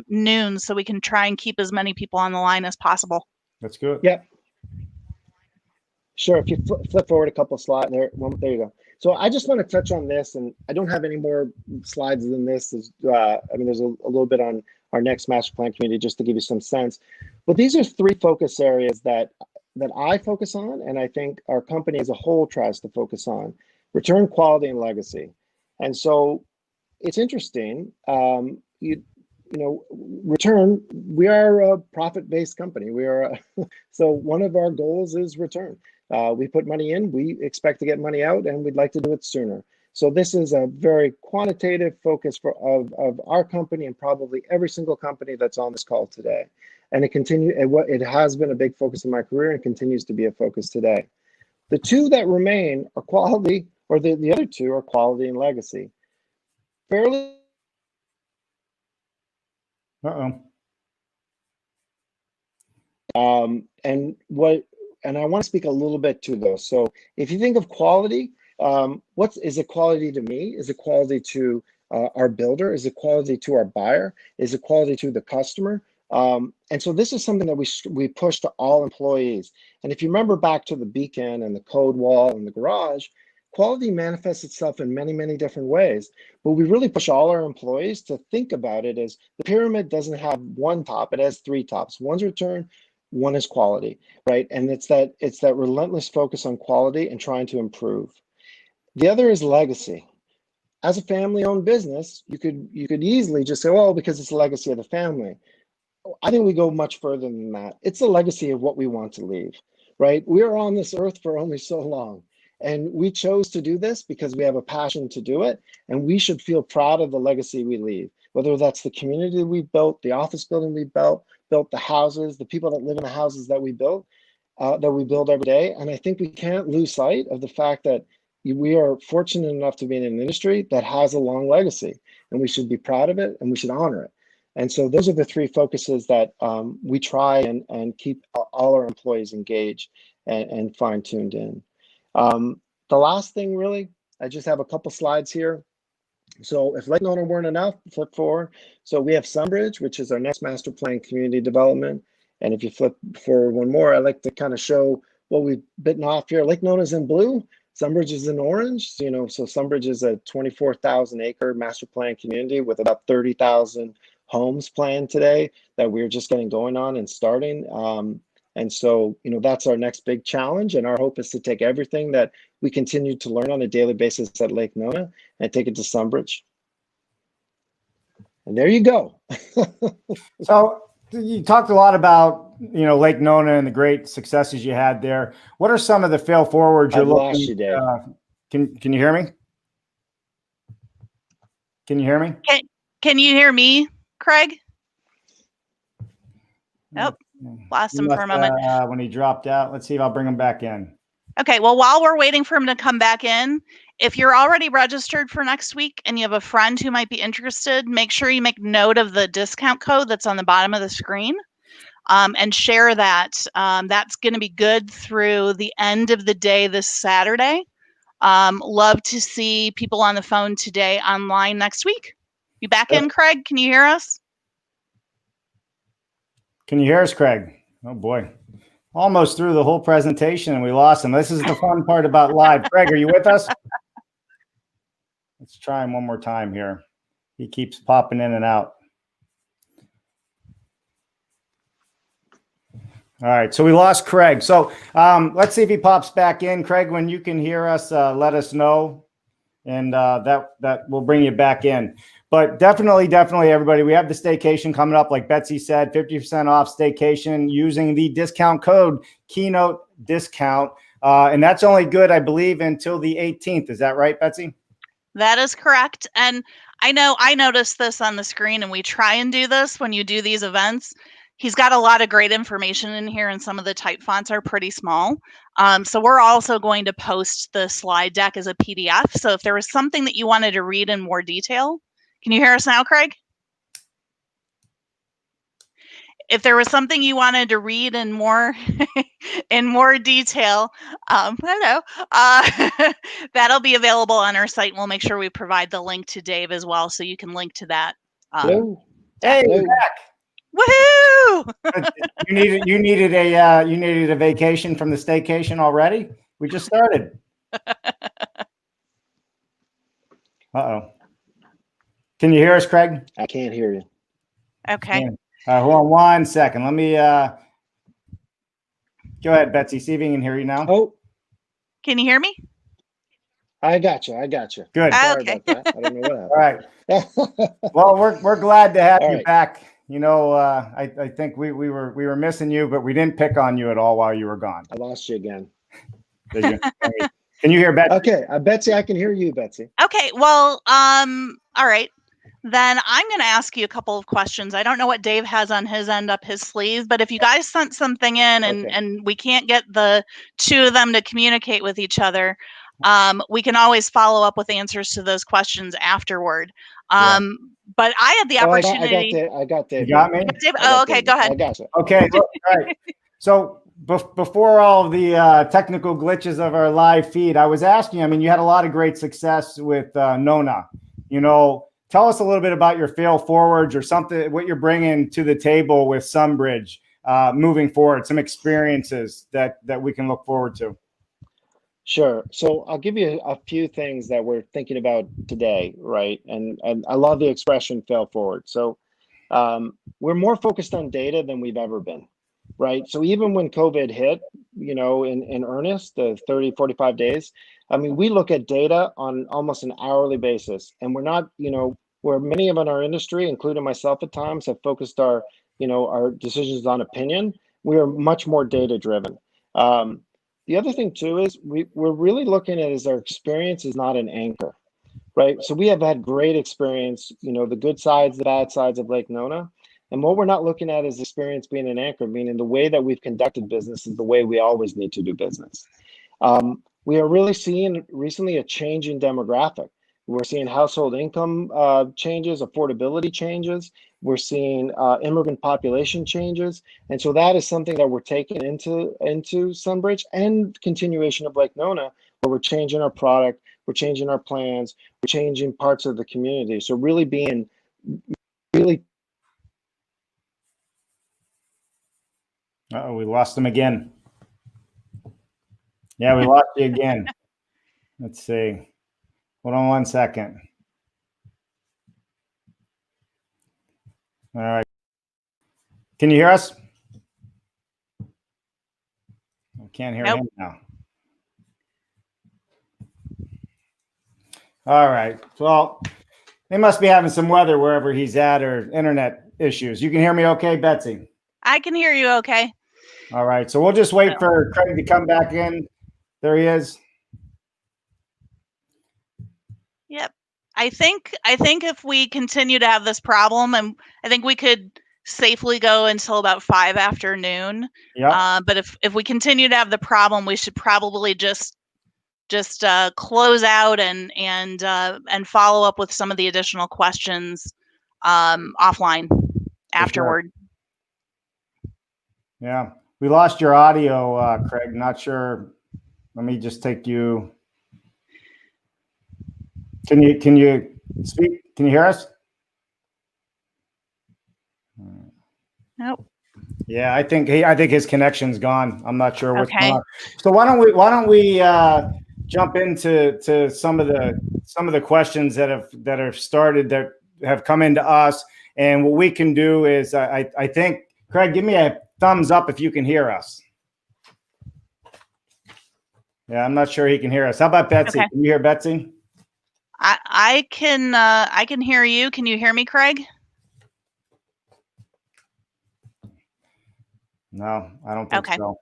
noon, so we can try and keep as many people on the line as possible. That's good. Yep. Sure. If you flip forward a couple of slides there, there you go. So I just want to touch on this, and I don't have any more slides than this. There's a little bit on our next master plan community just to give you some sense. But these are three focus areas that I focus on, and I think our company as a whole tries to focus on: return, quality, and legacy. And so it's interesting. Return. We are a profit-based company. So one of our goals is return. We put money in, we expect to get money out, and we'd like to do it sooner. So this is a very quantitative focus of our company, and probably every single company that's on this call today. And it has been a big focus in my career and continues to be a focus today. The two that remain are quality, or the other two are quality and legacy. Fairly. And I want to speak a little bit to those. So if you think of quality, is it quality to me? Is it quality to our builder? Is it quality to our buyer? Is it quality to the customer? And so this is something that we push to all employees. And if you remember back to the beacon and the code wall and the garage, quality manifests itself in many, many different ways. But we really push all our employees to think about it as the pyramid doesn't have one top, it has three tops. One's return, one is quality, right? And it's that relentless focus on quality and trying to improve. The other is legacy. as a family-owned business, you could easily just say, well, because it's the legacy of the family. I think we go much further than that. It's a legacy of what we want to leave, right? We're on this earth for only so long. And we chose to do this because we have a passion to do it. And we should feel proud of the legacy we leave, whether that's the community we built, the office building we built the houses, the people that live in the houses that we built, that we build every day. And I think we can't lose sight of the fact that we are fortunate enough to be in an industry that has a long legacy, and we should be proud of it and we should honor it. And so those are the three focuses that we try and keep all our employees engaged and fine-tuned in. The last thing, really, I just have a couple slides here. So if Lake Nona weren't enough, flip forward. So we have Sunbridge, which is our next master plan community development. And if you flip forward one more, I like to kind of show what we've bitten off here. Lake Nona is in blue, Sunbridge is in orange. So, so Sunbridge is a 24,000 acre master plan community with about 30,000 homes planned today that we're just getting going on and starting. And so, that's our next big challenge. And our hope is to take everything that we continue to learn on a daily basis at Lake Nona and take it to Sunbridge. And there you go. So you talked a lot about, Lake Nona and the great successes you had there. What are some of the fail forwards you're looking? Lost you, Dave. Can you hear me? Can you hear me? Can you hear me, Craig? Nope. Lost him for a moment. When he dropped out. Let's see if I'll bring him back in. Okay, well, while we're waiting for him to come back in, if you're already registered for next week and you have a friend who might be interested, make sure you make note of the discount code that's on the bottom of the screen, and share that. That's going to be good through the end of the day this Saturday. Love to see people on the phone today, online next week. You back in, Craig? Can you hear us? Can you hear us, Craig? Oh boy. Almost through the whole presentation and we lost him. This is the fun part about live. Craig, are you with us? Let's try him one more time here. He keeps popping in and out. All right, so we lost Craig. So let's see if he pops back in. Craig, when you can hear us, let us know, and that will bring you back in. But definitely, everybody, we have the staycation coming up. Like Betsy said, 50% off staycation using the discount code Keynote Discount. And that's only good, I believe, until the 18th. Is that right, Betsy? That is correct. And I know I noticed this on the screen, and we try and do this when you do these events. He's got a lot of great information in here, and some of the type fonts are pretty small. So we're also going to post the slide deck as a PDF. So if there was something that you wanted to read in more detail, can you hear us now, Craig? If there was something you wanted to read in more in more detail, that'll be available on our site. We'll make sure we provide the link to Dave as well, so you can link to that. Hello. Hey, Hello. back. Woohoo! You needed a vacation from the staycation already? We just started. Uh-oh. Can you hear us, Craig? I can't hear you. Okay. Hold on one second. Let me go ahead, Betsy. See if he can hear you now. Oh, Can you hear me? I got you. Good. Sorry Okay. about that. I don't know All right. what happened. Well, we're glad to have All you right. back. I think we were missing you, but we didn't pick on you at all while you were gone. I lost you again. Did you? Can you hear Betsy? Okay, Betsy, I can hear you, Betsy. Okay. Well, all right. Then I'm going to ask you a couple of questions. I don't know what Dave has on his end up his sleeve, but if you guys sent something in and we can't get the two of them to communicate with each other, we can always follow up with answers to those questions afterward. But I had the opportunity. I got Dave. You got me? Dave, oh, okay, go ahead. I got you. Okay. Look, all right. So before all of the technical glitches of our live feed, I was asking, you had a lot of great success with Nona. Tell us a little bit about your fail forwards or something, what you're bringing to the table with Sunbridge moving forward, some experiences that we can look forward to. Sure. So I'll give you a few things that we're thinking about today, right? And I love the expression fail forward. So we're more focused on data than we've ever been. right? So even when COVID hit, in earnest, the 30, 45 days, I mean, we look at data on almost an hourly basis, and we're not, where many of in our industry, including myself at times, have focused our decisions on opinion. We are much more data driven. The other thing too is we're really looking at is our experience is not an anchor, right? So we have had great experience, the good sides, the bad sides of Lake Nona. And what we're not looking at is experience being an anchor, meaning the way that we've conducted business is the way we always need to do business. We are really seeing recently a change in demographic. We're seeing household income changes, affordability changes. We're seeing immigrant population changes. And so that is something that we're taking into Sunbridge and continuation of Lake Nona, where we're changing our product, we're changing our plans, we're changing parts of the community. So really being really. Uh-oh, we lost him again. Yeah, we lost you again. Let's see. Hold on one second. All right. Can you hear us? I can't hear him now. All right. Well, they must be having some weather wherever he's at or internet issues. You can hear me okay, Betsy? I can hear you okay. All right. So we'll just wait for Craig to come back in. There he is. Yep. I think if we continue to have this problem, and I think we could safely go until about 5 afternoon. Yeah. But if we continue to have the problem, we should probably just close out and follow up with some of the additional questions offline afterward. Sure. Yeah. We lost your audio, Craig. Not sure. Let me just take you. Can you speak? Can you hear us? Nope. Yeah, I think his connection's gone. I'm not sure what's going Okay. on. So why don't we jump into some of the questions that have started, that have come into us, and what we can do is I think, Craig, give me a thumbs up if you can hear us. Yeah, I'm not sure he can hear us. How about Betsy? Okay. Can you hear Betsy? I can hear you. Can you hear me, Craig? No, I don't think so.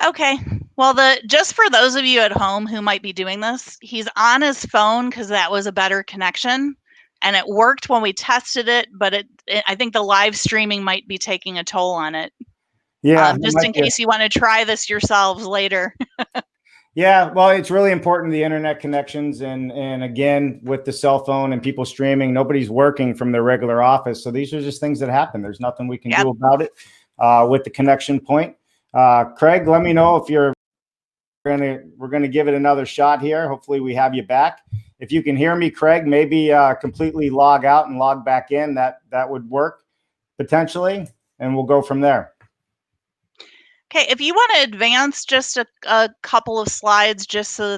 Okay. Well, just for those of you at home who might be doing this, he's on his phone because that was a better connection, and it worked when we tested it. But I think the live streaming might be taking a toll on it. Yeah. Just in case you want to try this yourselves later. Yeah, well, it's really important, the internet connections, and again, with the cell phone and people streaming, nobody's working from their regular office. So these are just things that happen. There's nothing we can do about it with the connection point. Craig, let me know if we're gonna give it another shot here. Hopefully we have you back. If you can hear me, Craig, maybe completely log out and log back in. That would work potentially, and we'll go from there. Okay, if you want to advance just a couple of slides, just so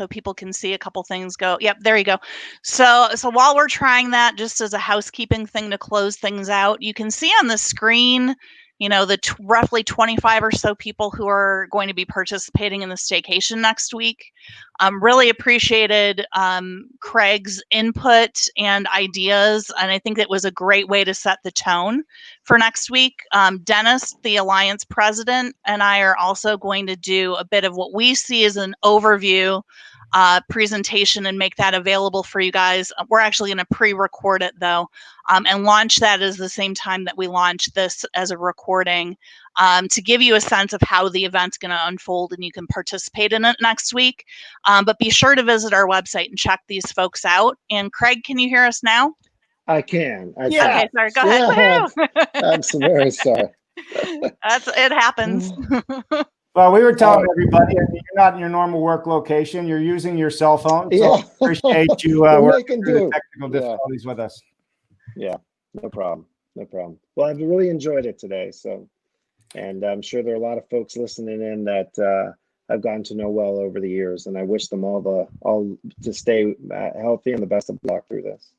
people can see a couple things go. Yep, there you go. So while we're trying that, just as a housekeeping thing to close things out, you can see on the screen, the roughly 25 or so people who are going to be participating in the staycation next week. Really appreciated Craig's input and ideas, and I think it was a great way to set the tone for next week. Dennis, the Alliance president, and I are also going to do a bit of what we see as an overview presentation and make that available for you guys. We're actually going to pre-record it though, and launch that as the same time that we launch this as a recording, to give you a sense of how the event's going to unfold, and you can participate in it next week. But be sure to visit our website and check these folks out. And Craig, can you hear us now? I can. Okay, sorry. Go ahead. Yeah, I'm so very sorry. It happens. Well, we were telling everybody, I mean, you're not in your normal work location. You're using your cell phone. So Yeah. appreciate you working through the technical difficulties with us. Yeah, no problem. Well, I've really enjoyed it today. So, and I'm sure there are a lot of folks listening in that I've gotten to know well over the years, and I wish them all to stay healthy and the best of luck through this.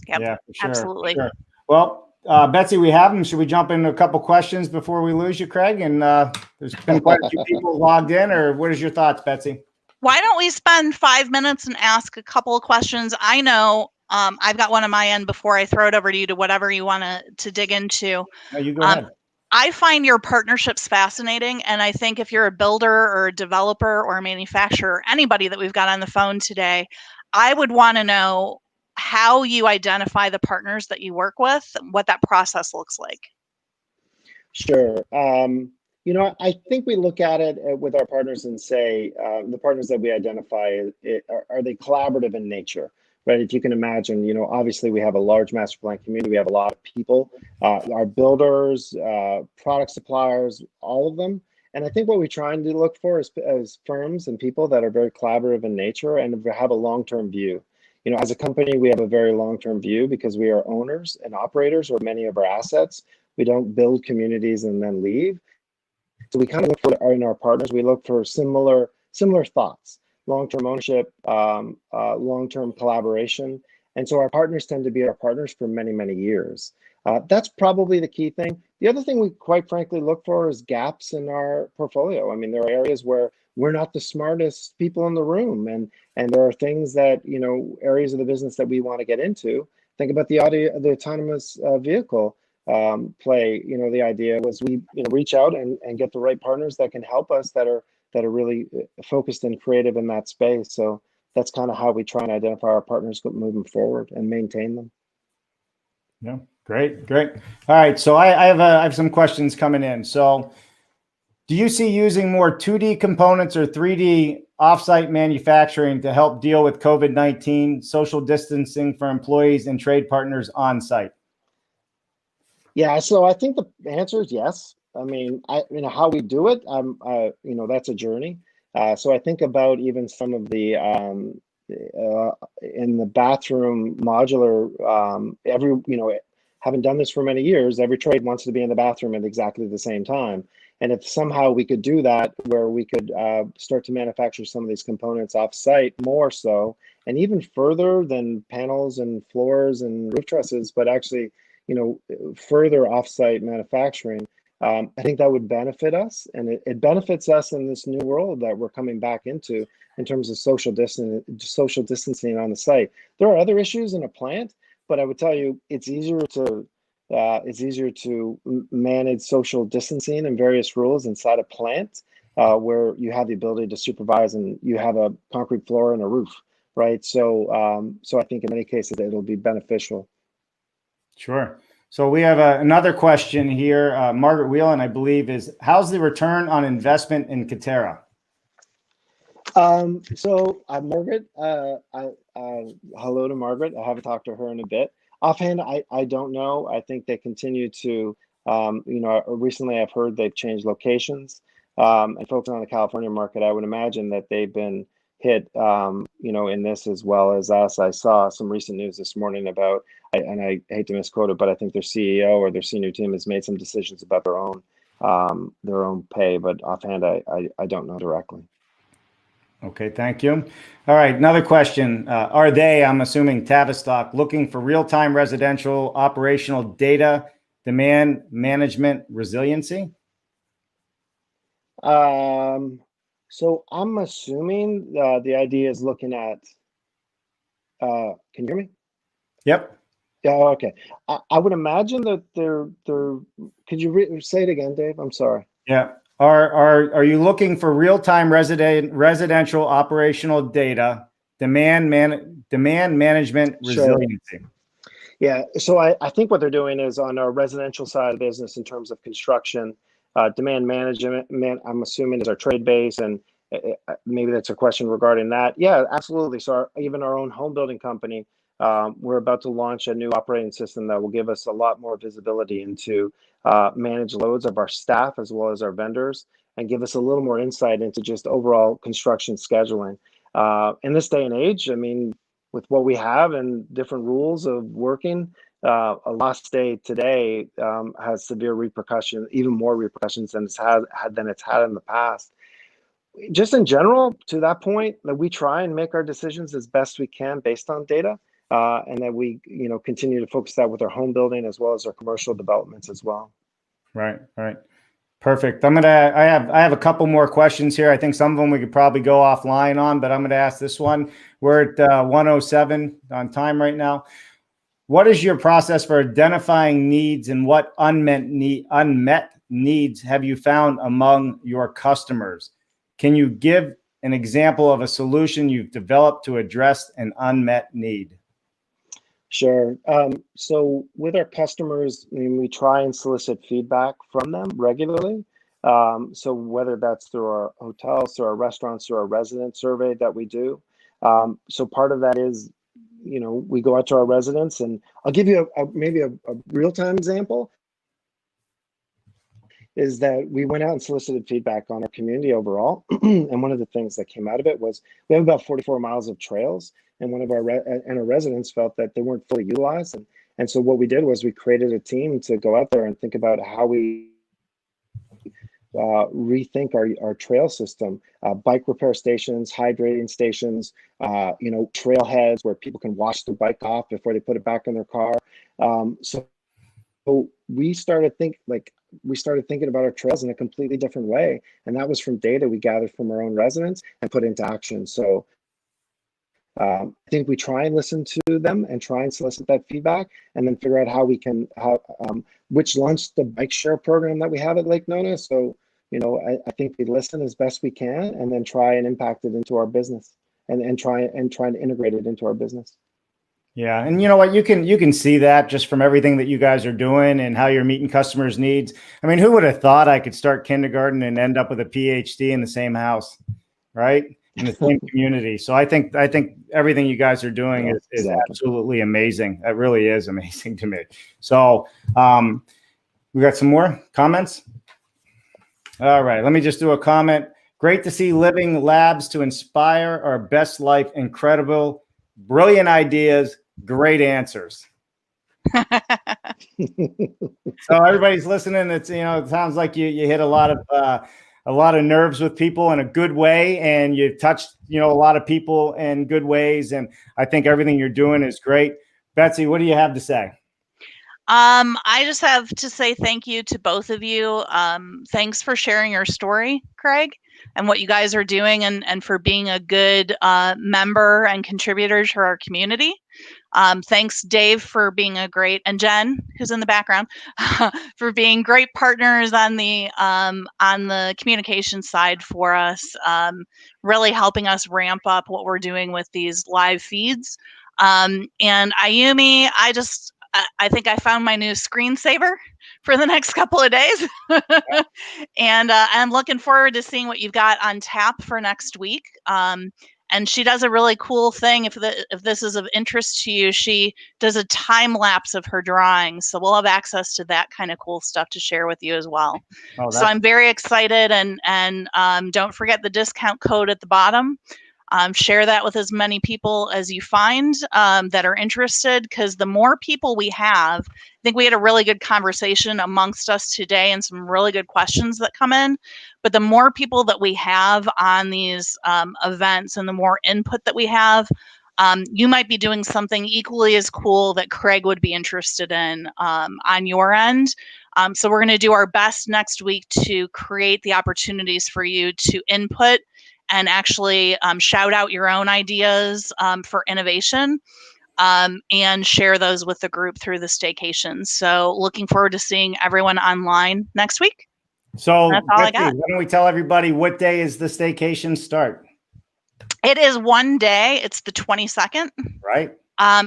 Yep, yeah, for sure, absolutely. For sure. Well, Betsy, we have them. Should we jump into a couple questions before we lose you, Craig? And there's been quite a few people logged in, or what is your thoughts, Betsy? Why don't we spend 5 minutes and ask a couple of questions? I know I've got one on my end before I throw it over to you to whatever you want to dig into. No, you go ahead. I find your partnerships fascinating. And I think if you're a builder or a developer or a manufacturer, anybody that we've got on the phone today, I would want to know how you identify the partners that you work with, what that process looks like. Sure. I think we look at it with our partners and say the partners that we identify, are they collaborative in nature, right? If you can imagine, obviously we have a large master plan community. We have a lot of people, our builders, product suppliers, all of them. And I think what we try and look for is firms and people that are very collaborative in nature and have a long-term view. As a company, we have a very long-term view because we are owners and operators of many of our assets. We don't build communities and then leave. So we kind of look for in our partners, we look for similar thoughts, long-term ownership, long-term collaboration. And so our partners tend to be our partners for many, many years. That's probably the key thing. The other thing we quite frankly look for is gaps in our portfolio. I mean, there are areas where we're not the smartest people in the room, and there are things that, areas of the business that we want to get into. Think about the autonomous vehicle play. The idea was we reach out and get the right partners that can help us, that are really focused and creative in that space. So that's kind of how we try and identify our partners moving forward and maintain them. Yeah, great. All right, so I have some questions coming in. So do you see using more 2D components or 3D offsite manufacturing to help deal with COVID-19, social distancing for employees and trade partners on site? Yeah, so I think the answer is yes. I mean, how we do it, that's a journey. So I think about even some of the in the bathroom modular. Having done this for many years, every trade wants to be in the bathroom at exactly the same time. And if somehow we could do that, where we could start to manufacture some of these components off-site more so, and even further than panels and floors and roof trusses, but actually further off-site manufacturing, I think that would benefit us, and it benefits us in this new world that we're coming back into in terms of social distancing on the site. There are other issues in a plant, but I would tell you it's easier to manage social distancing and various rules inside a plant where you have the ability to supervise and you have a concrete floor and a roof, right? So I think in many cases it'll be beneficial. Sure. So we have another question here. Margaret Whelan, I believe, is how's the return on investment in Katara? Margaret, hello to Margaret. I haven't talked to her in a bit. Offhand, I don't know. I think they continue to, recently I've heard they've changed locations and focusing on the California market. I would imagine that they've been hit, in this as well as us. I saw some recent news this morning about, and I hate to misquote it, but I think their CEO or their senior team has made some decisions about their own pay. But offhand, I don't know directly. Okay, thank you. All right, another question. Are they, I'm assuming Tavistock, looking for real-time residential operational data, demand management, resiliency? So I'm assuming the idea is looking at, can you hear me? Yep. Yeah, okay. I would imagine that they're could you say it again, Dave? I'm sorry. Yeah. Are you looking for real-time residential operational data, demand management, resiliency? Sure. Yeah, so I think what they're doing is on our residential side of the business in terms of construction, demand management, I'm assuming is our trade base, and maybe that's a question regarding that. Yeah, absolutely. So even our own home building company, we're about to launch a new operating system that will give us a lot more visibility into manage loads of our staff as well as our vendors, and give us a little more insight into just overall construction scheduling. In this day and age, I mean, with what we have and different rules of working, a lost day today has severe repercussions, even more repercussions than it's had in the past. Just in general, to that point, that we try and make our decisions as best we can based on data. and that we, continue to focus that with our home building as well as our commercial developments as well. Right. Perfect. I have a couple more questions here. I think some of them we could probably go offline on, but I'm going to ask this one. We're at 1:07 on time right now. What is your process for identifying needs, and what unmet needs have you found among your customers? Can you give an example of a solution you've developed to address an unmet need? Sure. So with our customers, we try and solicit feedback from them regularly. So whether that's through our hotels, through our restaurants, through our resident survey that we do. So part of that is, we go out to our residents, and I'll give you maybe a real-time example. Is that we went out and solicited feedback on our community overall. And one of the things that came out of it was we have about 44 miles of trails, and one of our residents felt that they weren't fully utilized. And so what we did was we created a team to go out there and think about how we rethink our trail system, bike repair stations, hydrating stations, trailheads where people can wash their bike off before they put it back in their car. So we started thinking about our trails in a completely different way. And that was from data we gathered from our own residents and put into action. So I think we try and listen to them and try and solicit that feedback, and then figure out how we can, which launched the bike share program that we have at Lake Nona. So, I think we listen as best we can, and then try and impact it into our business, and try and integrate it into our business. Yeah. And you know what, you can see that just from everything that you guys are doing and how you're meeting customers' needs. I mean, who would have thought I could start kindergarten and end up with a PhD in the same house, right? In the same community. So I think everything you guys are doing is exactly. Absolutely amazing. That really is amazing to me. So we got some more comments. All right. Let me just do a comment. Great to see living labs to inspire our best life. Incredible, brilliant ideas. Great answers. So everybody's listening. It's, it sounds like you hit a lot of nerves with people in a good way, and you touched, a lot of people in good ways. And I think everything you're doing is great. Betsy, what do you have to say? I just have to say thank you to both of you. Thanks for sharing your story, Craig, and what you guys are doing, and for being a good member and contributor to our community. Thanks, Dave, for being and Jen, who's in the background, for being great partners on the communication side for us, really helping us ramp up what we're doing with these live feeds. And Ayumi, I think I found my new screensaver for the next couple of days. And I'm looking forward to seeing what you've got on tap for next week. And she does a really cool thing. If this is of interest to you, she does a time lapse of her drawings. So we'll have access to that kind of cool stuff to share with you as well. So I'm very excited, and don't forget the discount code at the bottom. Share that with as many people as you find that are interested, because the more people we have, I think we had a really good conversation amongst us today and some really good questions that come in. But the more people that we have on these events, and the more input that we have, you might be doing something equally as cool that Craig would be interested in on your end. So we're going to do our best next week to create the opportunities for you to input and actually shout out your own ideas for innovation, and share those with the group through the staycation. So looking forward to seeing everyone online next week. So that's all I got. Why don't we tell everybody what day is the staycation start? It is one day. It's the 22nd. Right.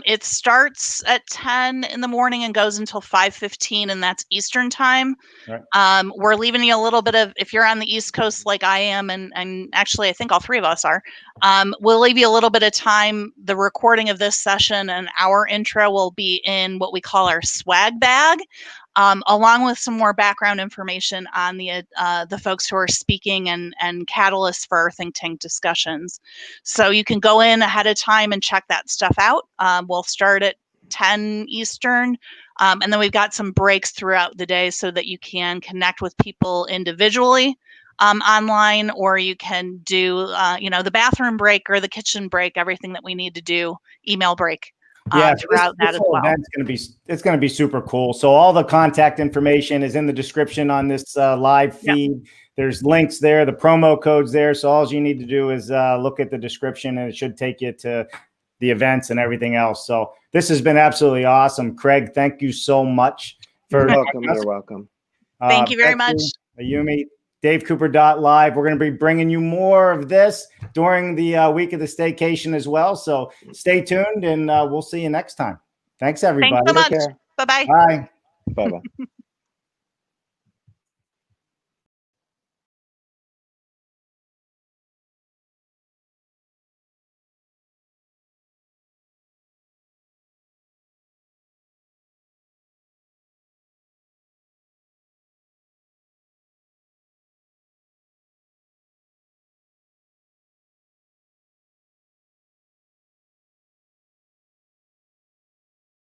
It starts at 10 in the morning and goes until 5:15, and that's Eastern time. Right. We're leaving you a little bit of, if you're on the East Coast like I am, and actually I think all three of us are, we'll leave you a little bit of time. The recording of this session and our intro will be in what we call our swag bag, along with some more background information on the folks who are speaking and catalysts for our think tank discussions. So you can go in ahead of time and check that stuff out. We'll start at 10 Eastern, and then we've got some breaks throughout the day so that you can connect with people individually online, or you can do the bathroom break or the kitchen break, everything that we need to do, email break. Yeah, throughout that as whole well. event's it's going to be super cool. So all the contact information is in the description on this live feed. There's links there, the promo codes there. So all you need to do is look at the description, and it should take you to the events and everything else. So this has been absolutely awesome. Craig, thank you so much for You're welcome. You're welcome. Thank you very much. Ayumi, DaveCooper.live. We're going to be bringing you more of this during the week of the staycation as well. So stay tuned, and we'll see you next time. Thanks, everybody. Thanks so much. Take care. Bye-bye. Bye. Bye-bye.